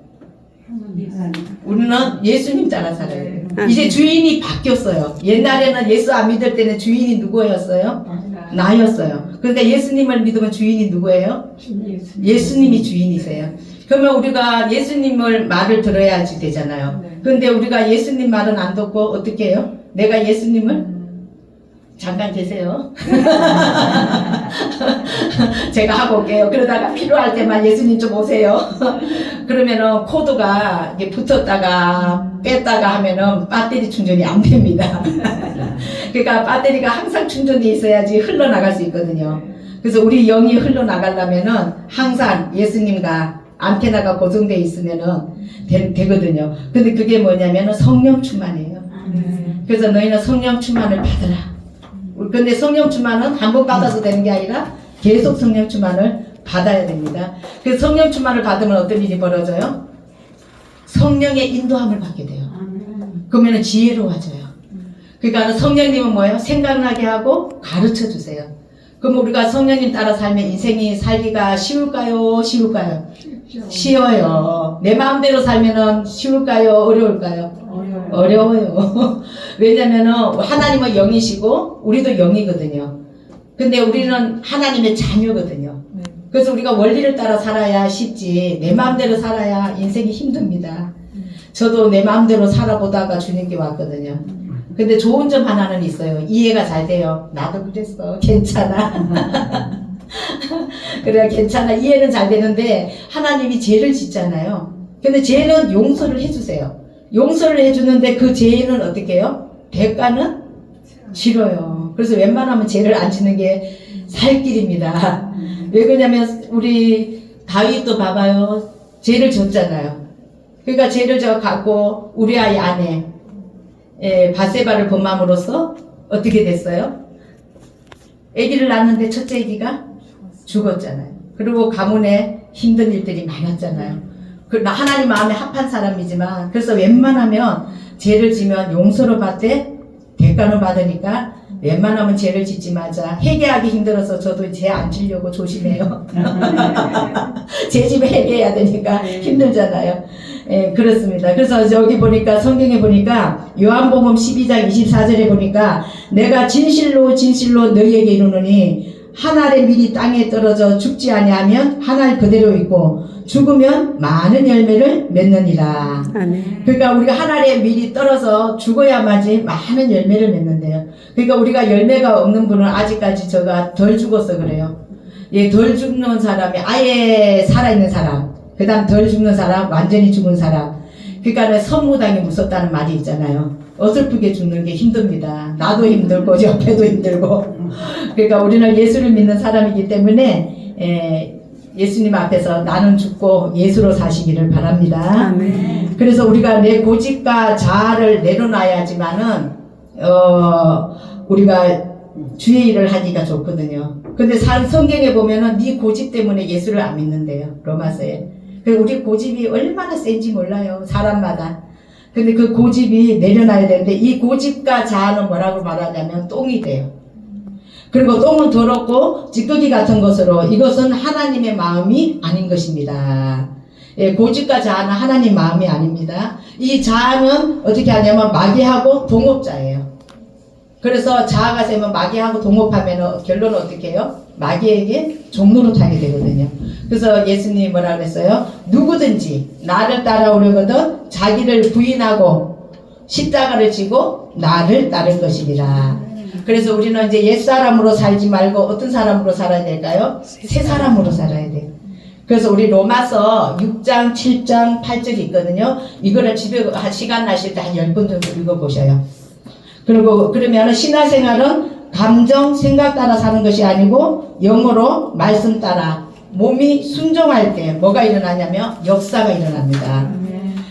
우리는 예수님 따라 살아야 돼요. 이제 주인이 바뀌었어요. 옛날에는 예수 안 믿을 때는 주인이 누구였어요? 나였어요. 그러니까 예수님을 믿으면 주인이 누구예요? 예수님이 주인이세요. 그러면 우리가 예수님을 말을 들어야지 되잖아요. 근데 우리가 예수님 말은 안 듣고 어떻게 해요? 내가 예수님을 잠깐 계세요. 제가 하고 올게요. 그러다가 필요할 때만 예수님 좀 오세요. 그러면은 코드가 이게 붙었다가 뺐다가 하면은 배터리 충전이 안 됩니다. 그러니까 배터리가 항상 충전돼 있어야지 흘러나갈 수 있거든요. 그래서 우리 영이 흘러나가려면은 항상 예수님과 안테나가 고정돼 있으면은 되거든요. 근데 그게 뭐냐면은 성령 충만이에요. 그래서 너희는 성령 충만을 받으라. 근데 성령 충만은 한 번 받아서 되는 게 아니라 계속 성령 충만을 받아야 됩니다. 그래서 성령 충만을 받으면 어떤 일이 벌어져요? 성령의 인도함을 받게 돼요. 그러면 지혜로워져요. 그러니까 성령님은 뭐예요? 생각나게 하고 가르쳐 주세요. 그럼 우리가 성령님 따라 살면 인생이 살기가 쉬울까요? 쉬울까요? 쉬워요. 내 마음대로 살면은 쉬울까요? 어려울까요? 어려워요. 왜냐면은 하나님은 영이시고 우리도 영이거든요. 근데 우리는 하나님의 자녀거든요. 그래서 우리가 원리를 따라 살아야 쉽지 내 마음대로 살아야 인생이 힘듭니다. 저도 내 마음대로 살아보다가 주님께 왔거든요. 근데 좋은 점 하나는 있어요. 이해가 잘 돼요. 나도 그랬어. 괜찮아. 그래 괜찮아. 이해는 잘 되는데 하나님이 죄를 짓잖아요. 근데 죄는 용서를 해주세요. 용서를 해주는데 그 죄는 어떻게 해요? 대가는 싫어요. 그래서 웬만하면 죄를 안 짓는 게 살 길입니다. 왜 그러냐면 우리 다윗도 봐봐요. 죄를 졌잖아요. 그러니까 죄를 져 갖고 우리 아이 아내 바세바를 범함으로써 어떻게 됐어요? 아기를 낳았는데 첫째 아기가 죽었잖아요. 그리고 가문에 힘든 일들이 많았잖아요. 하나님 마음에 합한 사람이지만 그래서 웬만하면 죄를 지면 용서를 받되 대가는 받으니까 웬만하면 죄를 짓지 마자. 회개하기 힘들어서 저도 죄 안 지려고 조심해요. 죄 지면 회개해야 되니까 힘들잖아요. 예, 그렇습니다. 그래서 여기 보니까 성경에 보니까 요한복음 12장 24절에 보니까 내가 진실로 진실로 너희에게 이르노니 한 알의 밀이 땅에 떨어져 죽지 아니하면 한 알 그대로 있고 죽으면 많은 열매를 맺느니라. 아멘. 그러니까 우리가 한 알의 밀이 떨어져 죽어야만이 많은 열매를 맺는데요. 그러니까 우리가 열매가 없는 분은 아직까지 저가 덜 죽어서 그래요. 예, 덜 죽는 사람이 아예 살아있는 사람, 그 다음 덜 죽는 사람, 완전히 죽은 사람. 그러니까 선무당이 무섭다는 말이 있잖아요. 어설프게 죽는 게 힘듭니다. 나도 힘들고 옆에도 힘들고. 그러니까 우리는 예수를 믿는 사람이기 때문에 예수님 앞에서 나는 죽고 예수로 사시기를 바랍니다. 아멘. 그래서 우리가 내 고집과 자아를 내려놔야지만은 우리가 주의 일을 하기가 좋거든요. 근데 성경에 보면은 네 고집 때문에 예수를 안 믿는데요. 로마서에. 우리 고집이 얼마나 센지 몰라요. 사람마다. 근데 그 고집이 내려놔야 되는데 이 고집과 자아는 뭐라고 말하냐면 똥이 돼요. 그리고 똥은 더럽고 찌꺼기 같은 것으로 이것은 하나님의 마음이 아닌 것입니다. 예, 고집과 자아는 하나님 마음이 아닙니다. 이 자아는 어떻게 하냐면 마귀하고 동업자예요. 그래서 자아가 세면 마귀하고 동업하면 결론은 어떻게 해요? 마귀에게 종노릇하게 되거든요. 그래서 예수님이 뭐라 그랬어요? 누구든지 나를 따라오려거든 자기를 부인하고 십자가를 지고 나를 따를 것이니라. 그래서 우리는 이제 옛사람으로 살지 말고 어떤 사람으로 살아야 될까요? 새 사람으로 살아야 돼요. 그래서 우리 로마서 6장, 7장, 8절이 있거든요. 이거를 집에 시간 나실 때 한 10번 정도 읽어보셔요. 그리고 그러면 신앙생활은 감정, 생각 따라 사는 것이 아니고 영어로 말씀 따라 몸이 순종할 때 뭐가 일어나냐면 역사가 일어납니다.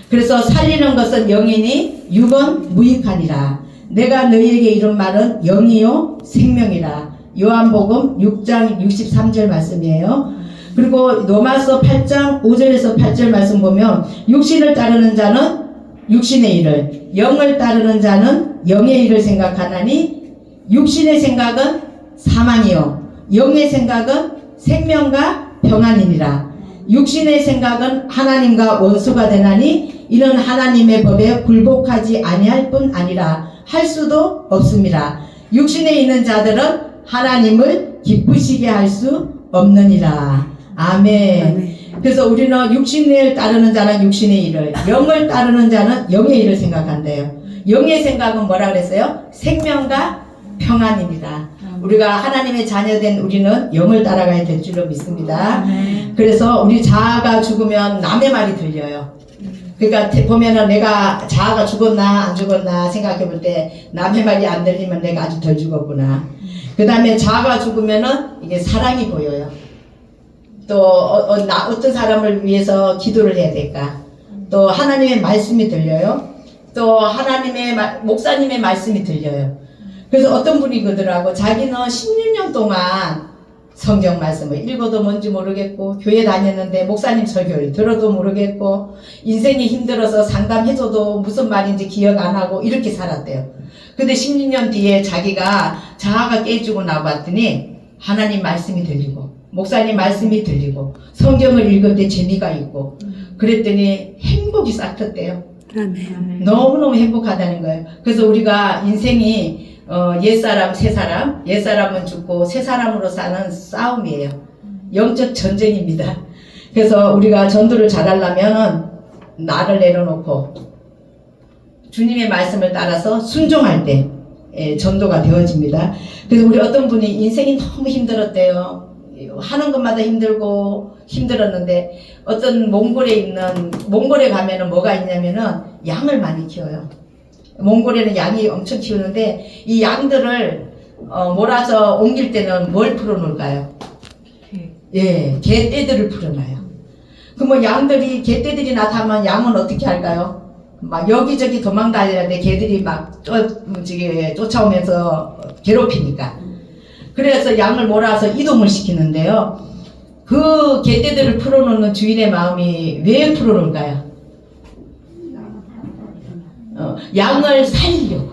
그래서 살리는 것은 영이니 육은 무익하니라. 내가 너희에게 이런 말은 영이요 생명이라. 요한복음 6장 63절 말씀이에요. 그리고 로마서 8장 5절에서 8절 말씀 보면 육신을 따르는 자는 육신의 일을, 영을 따르는 자는 영의 일을 생각하나니 육신의 생각은 사망이요 영의 생각은 생명과 평안이니라. 육신의 생각은 하나님과 원수가 되나니 이는 하나님의 법에 굴복하지 아니할 뿐 아니라 할 수도 없습니다. 육신에 있는 자들은 하나님을 기쁘시게 할 수 없느니라. 아멘. 아멘. 그래서 우리는 육신을 따르는 자는 육신의 일을, 영을 따르는 자는 영의 일을 생각한대요. 영의 생각은 뭐라 그랬어요? 생명과 평안입니다. 우리가 하나님의 자녀된 우리는 영을 따라가야 될 줄로 믿습니다. 그래서 우리 자아가 죽으면 남의 말이 들려요. 그러니까 보면은 내가 자아가 죽었나 안 죽었나 생각해 볼 때 남의 말이 안 들리면 내가 아주 덜 죽었구나. 그 다음에 자아가 죽으면은 이게 사랑이 보여요. 또 어떤 사람을 위해서 기도를 해야 될까. 또 하나님의 말씀이 들려요. 또 하나님의 목사님의 말씀이 들려요. 그래서 어떤 분이 그러더라고. 자기는 16년 동안 성경 말씀을 읽어도 뭔지 모르겠고, 교회 다녔는데 목사님 설교를 들어도 모르겠고, 인생이 힘들어서 상담해줘도 무슨 말인지 기억 안 하고 이렇게 살았대요. 근데 16년 뒤에 자기가 자아가 깨지고 나봤더니 하나님 말씀이 들리고 목사님 말씀이 들리고 성경을 읽을 때 재미가 있고, 그랬더니 행복이 싹 텄대요. 아멘. 너무너무 행복하다는 거예요. 그래서 우리가 인생이 옛사람, 새사람, 옛사람은 죽고 새사람으로 사는 싸움이에요. 영적 전쟁입니다. 그래서 우리가 전도를 잘하려면 나를 내려놓고 주님의 말씀을 따라서 순종할 때 전도가 되어집니다. 그래서 우리 어떤 분이 인생이 너무 힘들었대요. 하는 것마다 힘들고 힘들었는데, 어떤 몽골에 가면은 뭐가 있냐면은 양을 많이 키워요. 몽골에는 양이 엄청 키우는데 이 양들을 몰아서 옮길 때는 뭘 풀어놓을까요? 예, 개떼들을 풀어놔요. 그럼 양들이, 개떼들이 나타나면 양은 어떻게 할까요? 막 여기저기 도망다니는데 개들이 막 쫓아오면서 괴롭히니까. 그래서 양을 몰아서 이동을 시키는데요. 그 개떼들을 풀어놓는 주인의 마음이 왜 풀어놓을까요? 양을 살리려고.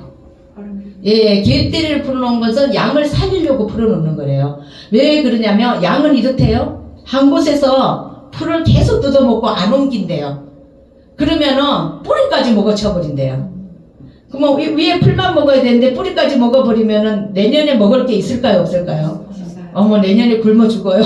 예, 개떼를 풀어놓은 것은 양을 살리려고 풀어놓는 거래요. 왜 그러냐면 양은 이렇대요. 한 곳에서 풀을 계속 뜯어먹고 안 옮긴대요. 그러면은 뿌리까지 먹어쳐버린대요. 그러면 위에 풀만 먹어야 되는데 뿌리까지 먹어버리면은 내년에 먹을 게 있을까요, 없을까요? 어머, 내년에 굶어 죽어요.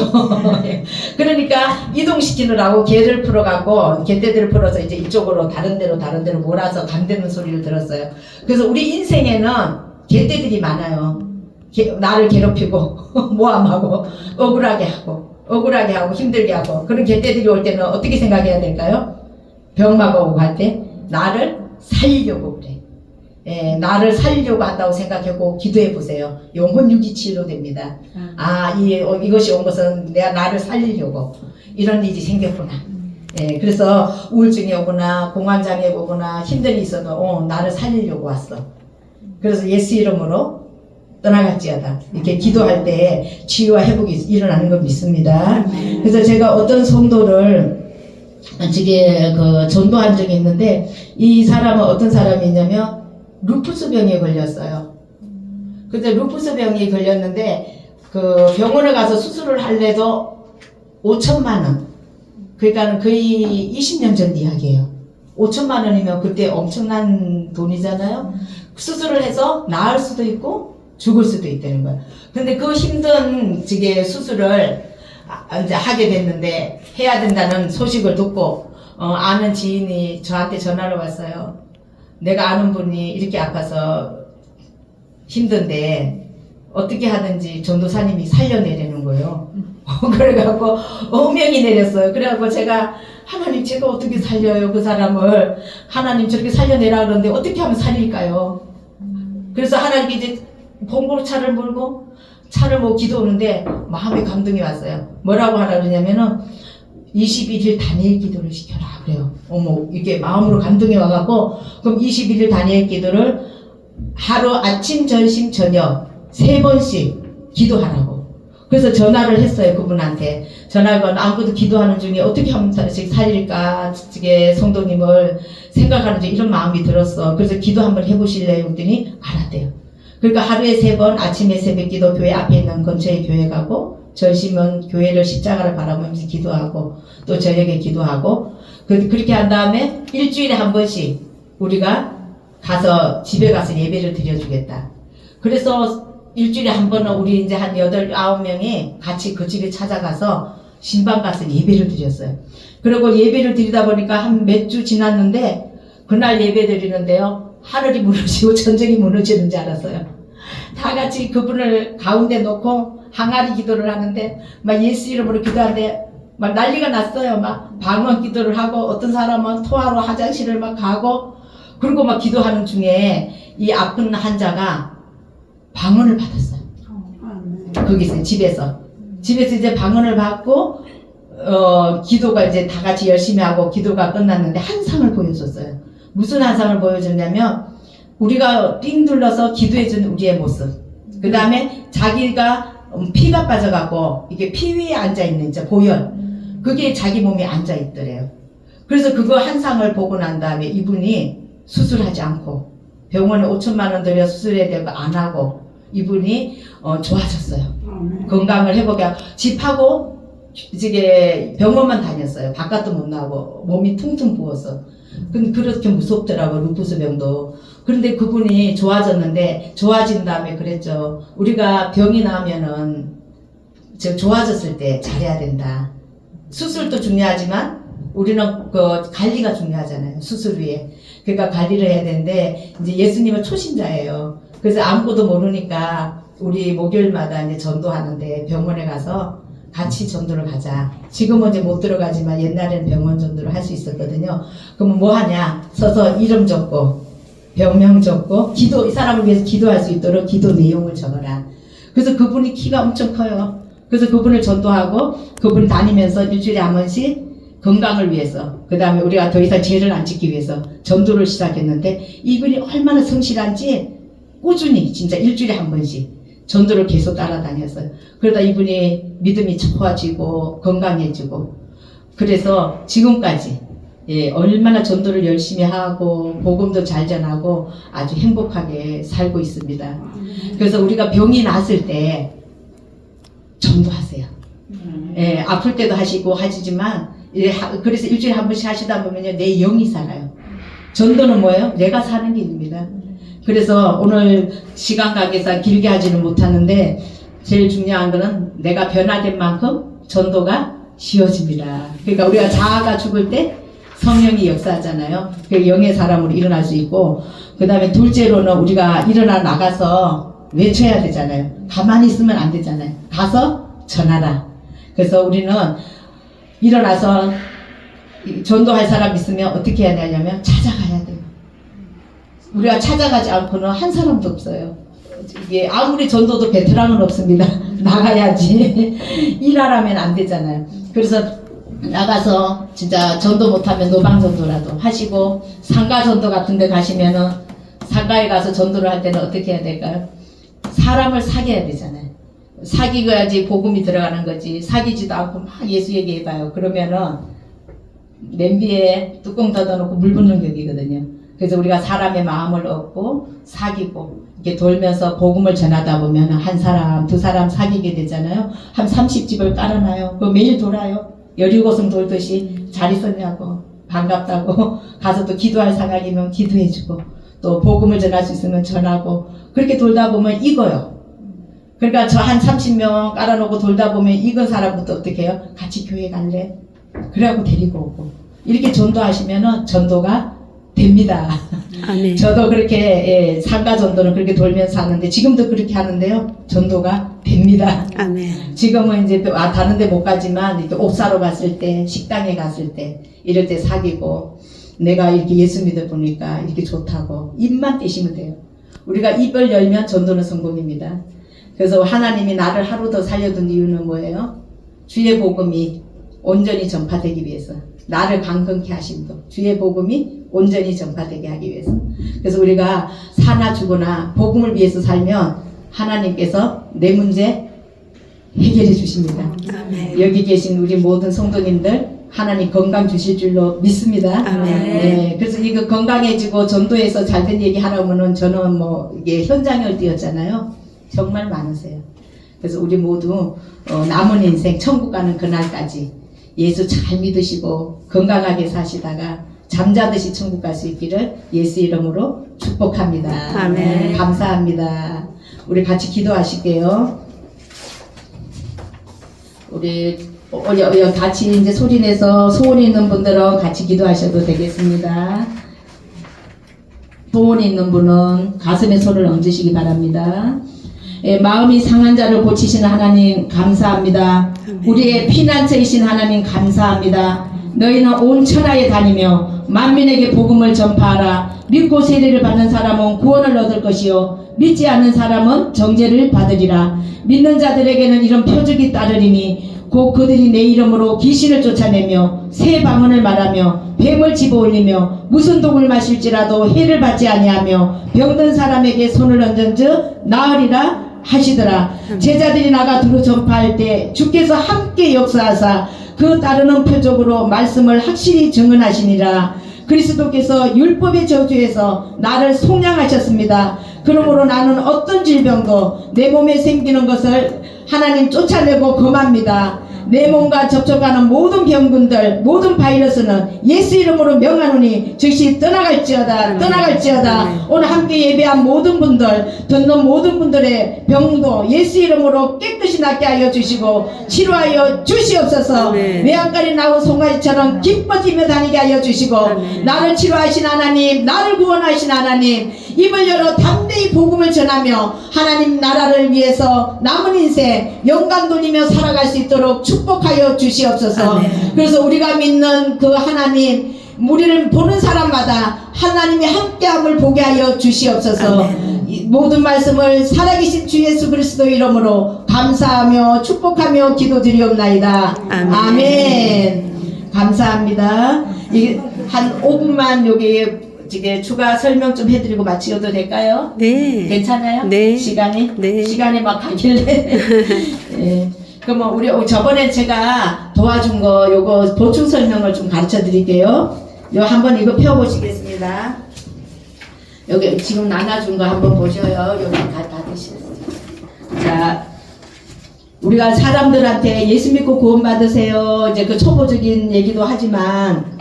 그러니까 이동시키느라고 개를 풀어갖고, 개떼들을 풀어서 이제 이쪽으로 다른 데로 몰아서 간다는 소리를 들었어요. 그래서 우리 인생에는 개떼들이 많아요. 나를 괴롭히고 모함하고 억울하게 하고 힘들게 하고. 그런 개떼들이 올 때는 어떻게 생각해야 될까요? 병마가 오고 할 때 나를 살리려고 그래. 예, 나를 살리려고 한다고 생각하고 기도해 보세요. 영혼 627로 됩니다. 이것이 온 것은 내가 나를 살리려고 이런 일이 생겼구나. 예, 그래서 우울증이 오거나 공황장애 오거나 힘든 일이 있어도 나를 살리려고 왔어. 그래서 예수 이름으로 떠나갈지어다. 이렇게 기도할 때 치유와 회복이 일어나는 걸 믿습니다. 그래서 제가 어떤 성도를 전도한 적이 있는데, 이 사람은 어떤 사람이냐면 루푸스 병에 걸렸어요. 근데 루푸스 병이 걸렸는데 그 병원에 가서 수술을 할래도 5천만 원. 그러니까 거의 20년 전 이야기예요. 5천만 원이면 그때 엄청난 돈이잖아요. 수술을 해서 나을 수도 있고 죽을 수도 있다는 거예요. 근데 그 힘든 수술을 이제 하게 됐는데, 해야 된다는 소식을 듣고 아는 지인이 저한테 전화를 왔어요. 내가 아는 분이 이렇게 아파서 힘든데 어떻게 하든지 전도사님이 살려내려는 거예요. 그래갖고 어명이 내렸어요. 그래갖고 제가, 하나님, 제가 어떻게 살려요 그 사람을. 하나님, 저렇게 살려내라 그러는데 어떻게 하면 살릴까요? 그래서 하나님이 이제 봉고로 차를 몰고 기도 오는데 마음에 감동이 왔어요. 뭐라고 하라 그러냐면은 21일 단일 기도를 시켜라 그래요. 어머, 이게 마음으로 감동이 와갖고, 그럼 21일 단일 기도를 하루 아침, 점심, 저녁 3번씩 기도하라고. 그래서 전화를 했어요. 그분한테 전화가, 아무것도 기도하는 중에 어떻게 하면 살릴까 성도님을 생각하는지 이런 마음이 들었어. 그래서 기도 한번 해보실래요? 그랬더니 알았대요. 그러니까 하루에 3번, 아침에 새벽기도 교회 앞에 있는 근처에 교회 가고, 점심은 교회를 십자가를 바라보면서 기도하고, 또 저녁에 기도하고, 그렇게 한 다음에 일주일에 한 번씩 우리가 가서 집에 가서 예배를 드려주겠다. 그래서 일주일에 한 번은 우리 이제 한 8, 9명이 같이 그 집에 찾아가서 신방 가서 예배를 드렸어요. 그리고 예배를 드리다 보니까 한 몇 주 지났는데, 그날 예배 드리는데요, 하늘이 무너지고 전쟁이 무너지는 줄 알았어요. 다 같이 그분을 가운데 놓고 항아리 기도를 하는데, 막 예수 이름으로 기도하는데 막 난리가 났어요. 막 방언 기도를 하고, 어떤 사람은 토하러 화장실을 막 가고, 그리고 막 기도하는 중에 이 아픈 환자가 방언을 받았어요. 거기서 집에서 이제 방언을 받고, 기도가 이제 다 같이 열심히 하고 기도가 끝났는데 한상을 보여줬어요. 무슨 한상을 보여줬냐면, 우리가 삥 둘러서 기도해주는 우리의 모습, 그 다음에 자기가 피가 빠져갖고 이게 피 위에 앉아있는 이제 보혈 그게 자기 몸에 앉아있더래요. 그래서 그거 한 상을 보고 난 다음에 이분이 수술하지 않고 병원에 5천만 원 들여 수술해야 되고 안 하고 이분이 좋아졌어요. 건강을 회복하고 집하고 이제 병원만 다녔어요. 바깥도 못 나오고 몸이 퉁퉁 부어서. 근데 그렇게 무섭더라고 루푸스 병도. 그런데 그분이 좋아졌는데 좋아진 다음에 그랬죠. 우리가 병이 나면은 좋아졌을 때 잘해야 된다. 수술도 중요하지만 우리는 그 관리가 중요하잖아요. 수술 후에. 그러니까 관리를 해야 되는데 이제 예수님은 초신자예요. 그래서 아무것도 모르니까 우리 목요일마다 이제 전도하는데 병원에 가서 같이 전도를 가자. 지금은 이제 못 들어가지만 옛날에는 병원 전도를 할 수 있었거든요. 그러면 뭐 하냐? 서서 이름 적고 병명 적고 이 사람을 위해서 기도할 수 있도록 기도 내용을 적어라. 그래서 그분이 키가 엄청 커요. 그래서 그분을 전도하고 그분이 다니면서 일주일에 한 번씩 건강을 위해서 그 다음에 우리가 더 이상 죄를 안 짓기 위해서 전도를 시작했는데 이분이 얼마나 성실한지 꾸준히 진짜 일주일에 한 번씩 전도를 계속 따라다녔어요. 그러다 이분이 믿음이 좋아지고 건강해지고 그래서 지금까지 얼마나 전도를 열심히 하고 복음도 잘 전하고 아주 행복하게 살고 있습니다. 그래서 우리가 병이 났을 때 전도하세요. 아플 때도 하시고 하시지만 그래서 일주일에 한 번씩 하시다 보면요 내 영이 살아요. 전도는 뭐예요? 내가 사는 길입니다. 그래서 오늘 시간 관계상 길게 하지는 못하는데 제일 중요한 거는 내가 변화된 만큼 전도가 쉬워집니다. 그러니까 우리가 자아가 죽을 때 성령이 역사하잖아요. 그 영의 사람으로 일어날 수 있고 그 다음에 둘째로는 우리가 일어나 나가서 외쳐야 되잖아요. 가만히 있으면 안 되잖아요. 가서 전하라. 그래서 우리는 일어나서 전도할 사람 있으면 어떻게 해야 되냐면 찾아가야 돼요. 우리가 찾아가지 않고는 한 사람도 없어요. 이게 아무리 전도도 베테랑은 없습니다. 나가야지. 일하라면 안 되잖아요. 그래서 나가서 진짜 전도 못하면 노방전도라도 하시고 상가전도 같은 데 가시면은 상가에 가서 전도를 할 때는 어떻게 해야 될까요? 사람을 사귀어야 되잖아요. 사귀어야지 복음이 들어가는 거지. 사귀지도 않고 막 예수 얘기해봐요. 그러면은 냄비에 뚜껑 닫아놓고 물 붓는 격이거든요. 그래서 우리가 사람의 마음을 얻고 사귀고 이렇게 돌면서 복음을 전하다 보면 한 사람, 두 사람 사귀게 되잖아요. 한 30집을 깔아놔요. 그 매일 돌아요. 17곳은 돌듯이 잘 있었냐고 반갑다고 가서 또 기도할 생각이면 기도해주고 또 복음을 전할 수 있으면 전하고 그렇게 돌다 보면 익어요. 그러니까 저 한 30명 깔아놓고 돌다 보면 익은 사람부터 어떻게 해요? 같이 교회 갈래? 그래갖고 데리고 오고 이렇게 전도하시면은 전도가 됩니다. 아멘. 저도 그렇게 상가 전도는 그렇게 돌면서 하는데 지금도 그렇게 하는데요. 전도가 됩니다. 아멘. 지금은 이제 다른 데 못 가지만 이렇게 옷 사러 갔을 때 식당에 갔을 때 이럴 때 사귀고 내가 이렇게 예수 믿어 보니까 이렇게 좋다고 입만 떼시면 돼요. 우리가 입을 열면 전도는 성공입니다. 그래서 하나님이 나를 하루 더 살려둔 이유는 뭐예요? 주의 복음이 온전히 전파되기 위해서 나를 강건케 하심도 주의 복음이 온전히 전파되게 하기 위해서. 그래서 우리가 사나 죽으나 복음을 위해서 살면 하나님께서 내 문제 해결해 주십니다. 아멘. 여기 계신 우리 모든 성도님들 하나님 건강 주실 줄로 믿습니다. 아멘. 네, 그래서 이거 건강해지고 전도에서 잘된 얘기 하라면은 저는 뭐 이게 현장을 뛰었잖아요. 정말 많으세요. 그래서 우리 모두 남은 인생 천국 가는 그날까지 예수 잘 믿으시고 건강하게 사시다가 잠자듯이 천국 갈 수 있기를 예수 이름으로 축복합니다. 아멘. 감사합니다. 우리 같이 기도하실게요. 우리 같이 이제 소리내서 소원 있는 분들은 같이 기도하셔도 되겠습니다. 소원 있는 분은 가슴에 손을 얹으시기 바랍니다. 마음이 상한 자를 고치시는 하나님 감사합니다. 우리의 피난처이신 하나님 감사합니다. 너희는 온 천하에 다니며 만민에게 복음을 전파하라. 믿고 세례를 받는 사람은 구원을 얻을 것이요 믿지 않는 사람은 정죄를 받으리라. 믿는 자들에게는 이런 표적이 따르리니 곧 그들이 내 이름으로 귀신을 쫓아내며 새 방언을 말하며 뱀을 집어올리며 무슨 독을 마실지라도 해를 받지 아니하며 병든 사람에게 손을 얹은즉 나으리라 하시더라. 제자들이 나가 두루 전파할 때 주께서 함께 역사하사 그 따르는 표적으로 말씀을 확실히 증언하시니라. 그리스도께서 율법의 저주에서 나를 속량하셨습니다. 그러므로 나는 어떤 질병도 내 몸에 생기는 것을 하나님 쫓아내고 금합니다. 내 몸과 접촉하는 모든 병균들, 모든 바이러스는 예수 이름으로 명하노니 즉시 떠나갈지어다. 떠나갈지어다. 오늘 함께 예배한 모든 분들, 듣는 모든 분들의 병도 예수 이름으로 깨끗이 낫게 하여 주시고 치료하여 주시옵소서. 외양간에 나온 송아지처럼 기뻐지며 다니게 하여 주시고 나를 치료하신 하나님, 나를 구원하신 하나님, 입을 열어 담대히 복음을 전하며 하나님 나라를 위해서 남은 인생 영광 돌리며 살아갈 수 있도록 축복하여 주시옵소서. 그래서 우리가 믿는 그 하나님, 우리를 보는 사람마다 하나님의 함께함을 보게 하여 주시옵소서. 이 모든 말씀을 살아계신 주 예수 그리스도 이름으로 감사하며 축복하며 기도드리옵나이다. 아멘. 감사합니다. 이게 한 5분만 여기 이게 추가 설명 좀 해드리고 마치셔도 될까요? 네. 괜찮아요? 네. 시간이? 네. 시간이 막 가길래. 네. 그럼 우리 저번에 제가 도와준 거 요거 보충 설명을 좀 가르쳐 드릴게요. 요 한번 이거 펴보시겠습니다. 여기 지금 나눠준 거 한번 보셔요. 여기 다 드시겠어요. 자, 우리가 사람들한테 예수 믿고 구원 받으세요. 이제 그 초보적인 얘기도 하지만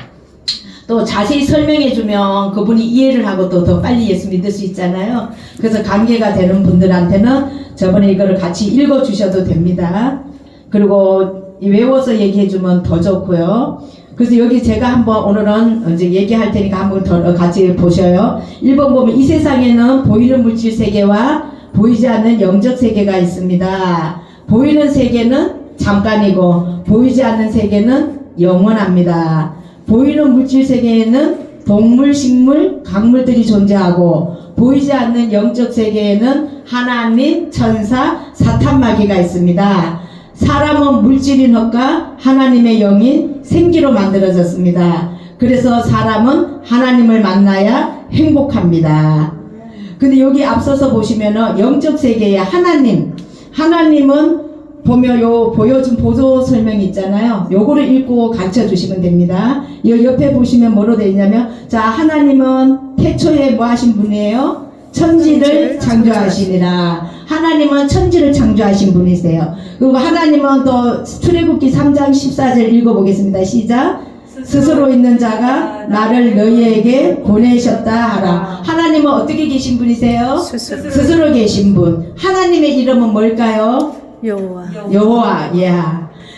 또 자세히 설명해주면 그분이 이해를 하고 또 더 빨리 예수 믿을 수 있잖아요. 그래서 관계가 되는 분들한테는 저번에 이거를 같이 읽어주셔도 됩니다. 그리고 외워서 얘기해주면 더 좋고요. 그래서 여기 제가 한번 오늘은 이제 얘기할 테니까 한번 더 같이 보셔요. 1번 보면 이 세상에는 보이는 물질 세계와 보이지 않는 영적 세계가 있습니다. 보이는 세계는 잠깐이고 보이지 않는 세계는 영원합니다. 보이는 물질 세계에는 동물, 식물, 강물들이 존재하고 보이지 않는 영적 세계에는 하나님, 천사, 사탄 마귀가 있습니다. 사람은 물질인 헛과 하나님의 영인 생기로 만들어졌습니다. 그래서 사람은 하나님을 만나야 행복합니다. 근데 여기 앞서서 보시면은 영적 세계에 하나님은 보면 요 보여준 보조 설명이 있잖아요. 요거를 읽고 가르쳐 주시면 됩니다. 요 옆에 보시면 뭐로 되어 있냐면, 자, 하나님은 태초에 뭐 하신 분이에요? 천지를 창조하시니라. 하나님은 천지를 창조하신 분이세요. 그리고 하나님은 또 출애굽기 3장 14절 읽어보겠습니다. 시작. 스스로 있는 자가 나를 너희에게 보내셨다 하라. 하나님은 어떻게 계신 분이세요? 스스로 계신 분. 하나님의 이름은 뭘까요? 여호와. 예.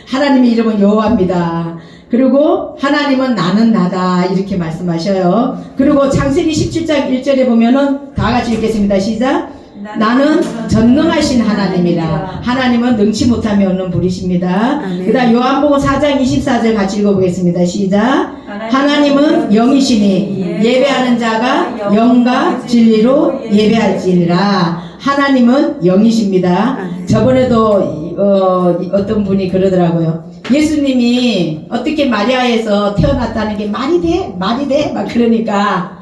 하나님의 이름은 여호와입니다. 그리고 하나님은 나는 나다 이렇게 말씀하셔요. 그리고 창세기 17장 1절에 보면은 다 같이 읽겠습니다. 시작. 나는 전능하신 하나님이라. 하나님은 능치 못함이 없는 분이십니다. 그 다음 요한복음 4장 24절 같이 읽어보겠습니다. 시작. 하나님은 영이시니 예배하는 자가 영과 진리로 예배할지니라. 하나님은 영이십니다. 저번에도 어떤 분이 그러더라고요. 예수님이 어떻게 마리아에서 태어났다는 게 말이 돼? 말이 돼? 막 그러니까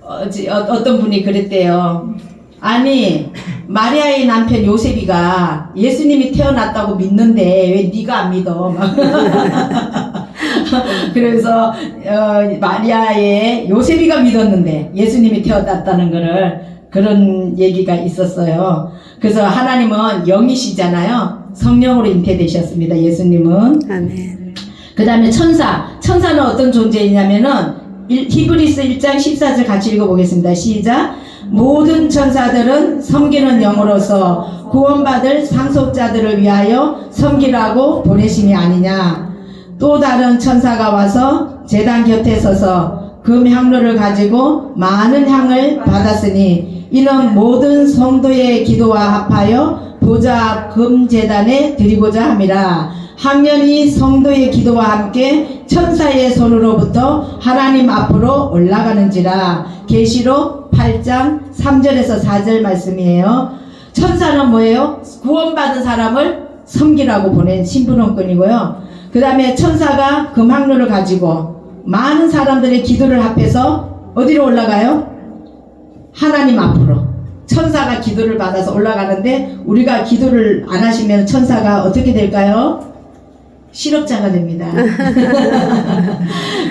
어떤 분이 그랬대요. 아니, 마리아의 남편 요셉이가 예수님이 태어났다고 믿는데 왜 네가 안 믿어? 그래서 마리아의 요셉이가 믿었는데 예수님이 태어났다는 거를 그런 얘기가 있었어요. 그래서 하나님은 영이시잖아요. 성령으로 잉태되셨습니다. 예수님은. 아멘. 그 다음에 천사는 어떤 존재이냐면은 히브리서 1장 14절 같이 읽어보겠습니다. 시작. 모든 천사들은 섬기는 영으로서 구원받을 상속자들을 위하여 섬기라고 보내심이 아니냐. 또 다른 천사가 와서 제단 곁에 서서 금 향로를 가지고 많은 향을 받았으니 이는 모든 성도의 기도와 합하여 보좌 앞 금 제단에 드리고자 함이라. 학년이 성도의 기도와 함께 천사의 손으로부터 하나님 앞으로 올라가는지라. 계시록 8장 3절에서 4절 말씀이에요. 천사는 뭐예요? 구원받은 사람을 섬기라고 보낸 신분원권이고요. 그 다음에 천사가 금항로를 가지고 많은 사람들의 기도를 합해서 어디로 올라가요? 하나님 앞으로. 천사가 기도를 받아서 올라가는데 우리가 기도를 안 하시면 천사가 어떻게 될까요? 실업자가 됩니다.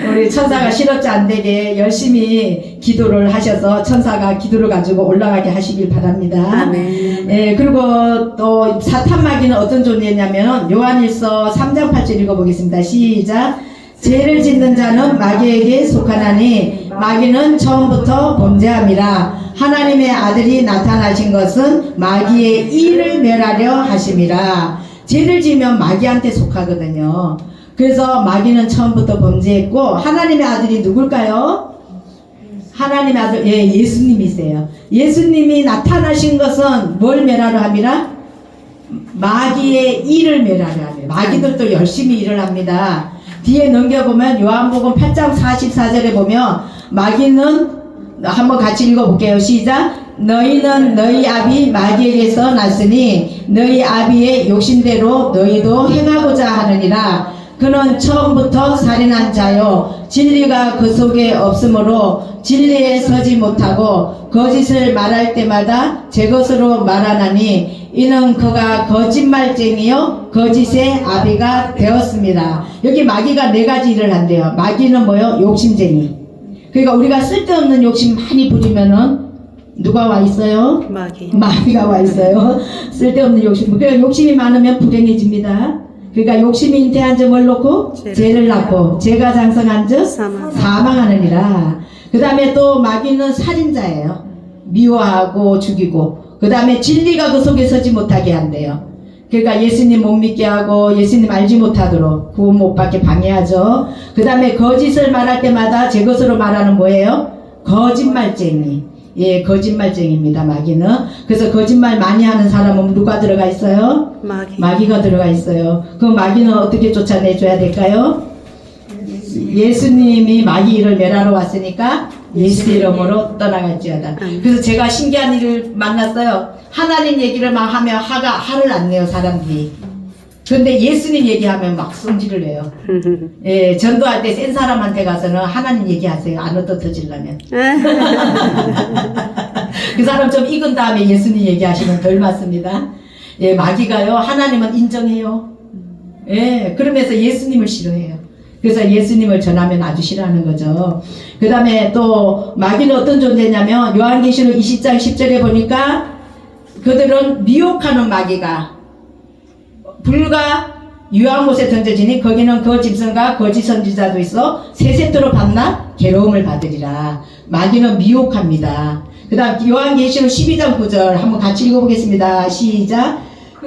우리 천사가 실업자 안 되게 열심히 기도를 하셔서 천사가 기도를 가지고 올라가게 하시길 바랍니다. 아멘. 예, 그리고 또 사탄 마귀는 어떤 존재냐면 요한일서 3장 8절 읽어보겠습니다. 시작. 죄를 짓는 자는 마귀에게 속하나니 마귀는 처음부터 범죄함이라. 하나님의 아들이 나타나신 것은 마귀의 일을 멸하려 하심이라. 죄를 지으면 마귀한테 속하거든요. 그래서 마귀는 처음부터 범죄했고 하나님의 아들이 누굴까요? 하나님의 아들, 예, 예수님이세요. 예수님이 나타나신 것은 뭘 멸하려 함이라? 마귀의 일을 멸하려 함이라. 마귀들도 열심히 일을 합니다. 뒤에 넘겨보면 요한복음 8장 44절에 보면 마귀는 한번 같이 읽어볼게요. 시작. 너희는 너희 아비 마귀에게서 났으니 너희 아비의 욕심대로 너희도 행하고자 하느니라. 그는 처음부터 살인한 자요 진리가 그 속에 없으므로 진리에 서지 못하고 거짓을 말할 때마다 제 것으로 말하나니 이는 그가 거짓말쟁이요 거짓의 아비가 되었습니다. 여기 마귀가 네 가지 일을 한대요. 마귀는 뭐요? 욕심쟁이. 그러니까 우리가 쓸데없는 욕심 많이 부리면은 누가 와 있어요? 마귀가 와 있어요. 쓸데없는 욕심. 그러니까 욕심이 많으면 불행해집니다. 그러니까 욕심이 잉태한 자 뭘 놓고? 죄를 낳고 죄가 장성한 자 사망하느니라. 그 다음에 또 마귀는 살인자예요. 미워하고 죽이고. 그 다음에 진리가 그 속에 서지 못하게 한대요. 그러니까 예수님 못 믿게 하고 예수님 알지 못하도록 구원 못 받게 방해하죠. 그 다음에 거짓을 말할 때마다 제 것으로 말하는 뭐예요? 거짓말쟁이. 예, 거짓말쟁이입니다. 마귀는. 그래서 거짓말 많이 하는 사람은 누가 들어가 있어요? 마귀가 들어가 있어요. 그 마귀는 어떻게 쫓아내줘야 될까요? 예수님이 마귀 일을 멸하러 왔으니까 예수 이름으로 떠나갈지어다. 그래서 제가 신기한 일을 만났어요. 하나님 얘기를 막 하면 화를 안 내요, 사람들이. 그런데 예수님 얘기하면 막 성질을 내요. 예, 전도할 때 센 사람한테 가서는 하나님 얘기하세요. 안 얻어터지려면. 그 사람 좀 익은 다음에 예수님 얘기하시면 덜 맞습니다. 예, 마귀가요, 하나님은 인정해요. 예, 그러면서 예수님을 싫어해요. 그래서 예수님을 전하면 아주 싫어하는 거죠. 그 다음에 또 마귀는 어떤 존재냐면 요한계시록 20장 10절에 보니까 그들은 미혹하는 마귀가 불과 유한 곳에 던져지니 거기는 그 짐승과 거짓 선지자도 있어 세세토로 밤낮 괴로움을 받으리라. 마귀는 미혹합니다. 그 다음 요한계시록 12장 9절 한번 같이 읽어보겠습니다. 시작.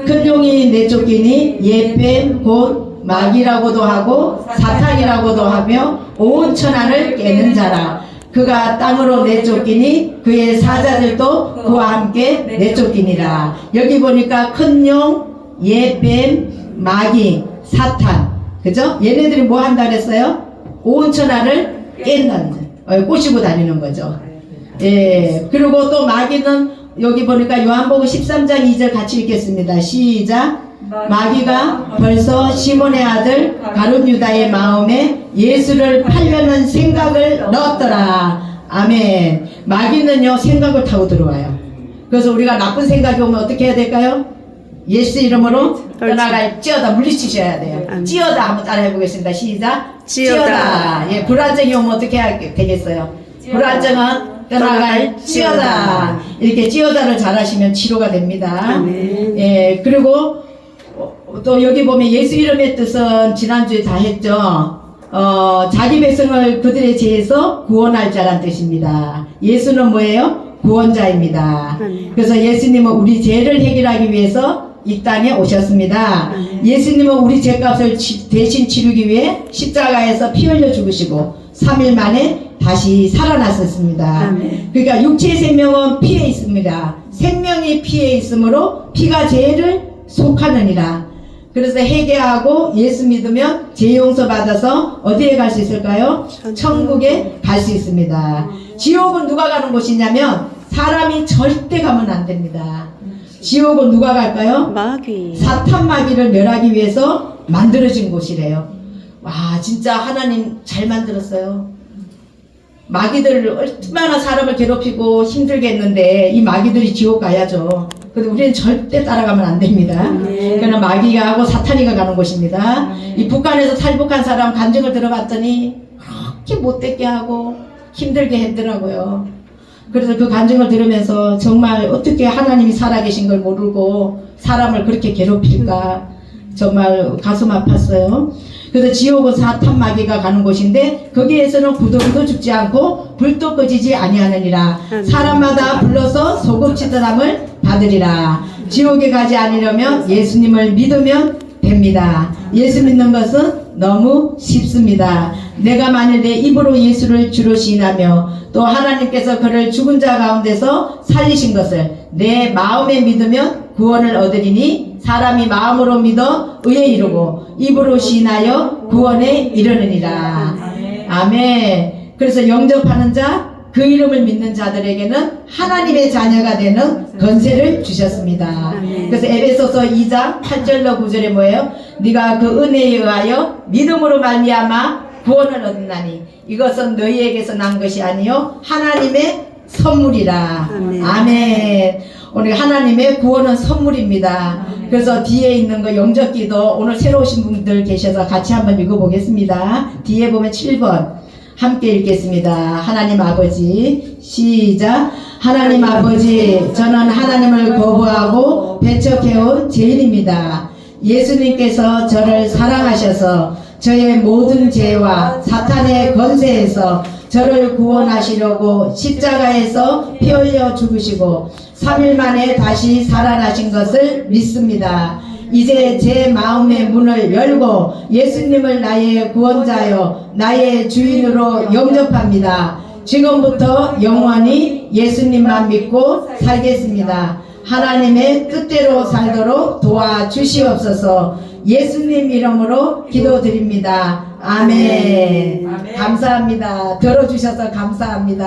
큰 용이 내쫓기니 옛뱀 곧 마귀라고도 하고 사탄이라고도 하며 온 천하를 깨는 자라. 그가 땅으로 내쫓기니 그의 사자들도 그와 함께 내쫓기니라. 여기 보니까 큰 용, 옛뱀, 마귀, 사탄, 그죠? 얘네들이 뭐 한다 그랬어요? 온 천하를 깬다는 거. 꼬시고 다니는 거죠. 예. 그리고 또 마귀는 여기 보니까 요한복음 13장 2절 같이 읽겠습니다. 시작. 마귀가 벌써 시몬의 아들 가룟 유다의 마음에 예수를 팔려는 생각을 넣었더라. 아멘. 마귀는요 생각을 타고 들어와요. 그래서 우리가 나쁜 생각이 오면 어떻게 해야 될까요? 예수 이름으로 떠나갈지어다. 물리치셔야 돼요. 찌어다 한번 따라해 보겠습니다. 시작. 찌어다. 예, 불안정이 오면 어떻게 해야 되겠어요? 불안정은 떠나갈지어다. 이렇게 찌어다를 잘하시면 치료가 됩니다. 예, 그리고 또 여기 보면 예수 이름의 뜻은 지난주에 다 했죠. 자기 백성을 그들의 죄에서 구원할 자란 뜻입니다. 예수는 뭐예요? 구원자입니다. 그래서 예수님은 우리 죄를 해결하기 위해서 이 땅에 오셨습니다. 예수님은 우리 죄값을 대신 치르기 위해 십자가에서 피 흘려 죽으시고 3일 만에 다시 살아났었습니다. 그러니까 육체의 생명은 피에 있습니다. 생명이 피에 있으므로 피가 죄를 속하느니라. 그래서 회개하고 예수 믿으면 죄 용서 받아서 어디에 갈 수 있을까요? 천국에 갈 수 있습니다. 지옥은 누가 가는 곳이냐면 사람이 절대 가면 안 됩니다. 지옥은 누가 갈까요? 마귀. 사탄 마귀를 멸하기 위해서 만들어진 곳이래요. 와, 진짜 하나님 잘 만들었어요. 마귀들 얼마나 사람을 괴롭히고 힘들게 했는데 이 마귀들이 지옥 가야죠. 근데 우리는 절대 따라가면 안 됩니다. 그러나 마귀가 하고 사탄이가 가는 곳입니다. 이 북한에서 탈북한 사람 간증을 들어봤더니 그렇게 못되게 하고 힘들게 했더라고요. 그래서 그 간증을 들으면서 정말 어떻게 하나님이 살아계신 걸 모르고 사람을 그렇게 괴롭힐까 정말 가슴 아팠어요. 그래서 지옥은 사탄 마귀가 가는 곳인데 거기에서는 구덩이도 죽지 않고 불도 꺼지지 아니하느니라. 사람마다 불러서 소금치드람을 받으리라. 지옥에 가지 않으려면 예수님을 믿으면 됩니다. 예수 믿는 것은 너무 쉽습니다. 내가 만일 내 입으로 예수를 주로 시인하며 또 하나님께서 그를 죽은 자 가운데서 살리신 것을 내 마음에 믿으면 구원을 얻으리니 사람이 마음으로 믿어 의에 이르고 입으로 시인하여 구원에 이르느니라. 아멘. 그래서 영접하는 자, 그 이름을 믿는 자들에게는 하나님의 자녀가 되는 권세를 주셨습니다. 그래서 에베소서 2장 8절로 9절에 뭐예요? 네가 그 은혜에 의하여 믿음으로 말미암아 구원을 얻나니 이것은 너희에게서 난 것이 아니요 하나님의 선물이라. 아멘. 오늘 하나님의 구원은 선물입니다. 그래서 뒤에 있는 거 영접기도 오늘 새로 오신 분들 계셔서 같이 한번 읽어보겠습니다. 뒤에 보면 7번 함께 읽겠습니다. 하나님 아버지 시작. 하나님 아버지, 저는 하나님을 거부하고 배척해온 죄인입니다. 예수님께서 저를 사랑하셔서 저의 모든 죄와 사탄의 권세에서 저를 구원하시려고 십자가에서 피 흘려 죽으시고 3일 만에 다시 살아나신 것을 믿습니다. 이제 제 마음의 문을 열고 예수님을 나의 구원자여 나의 주인으로 영접합니다. 지금부터 영원히 예수님만 믿고 살겠습니다. 하나님의 뜻대로 살도록 도와주시옵소서. 예수님 이름으로 기도드립니다. 아멘. 감사합니다. 들어주셔서 감사합니다.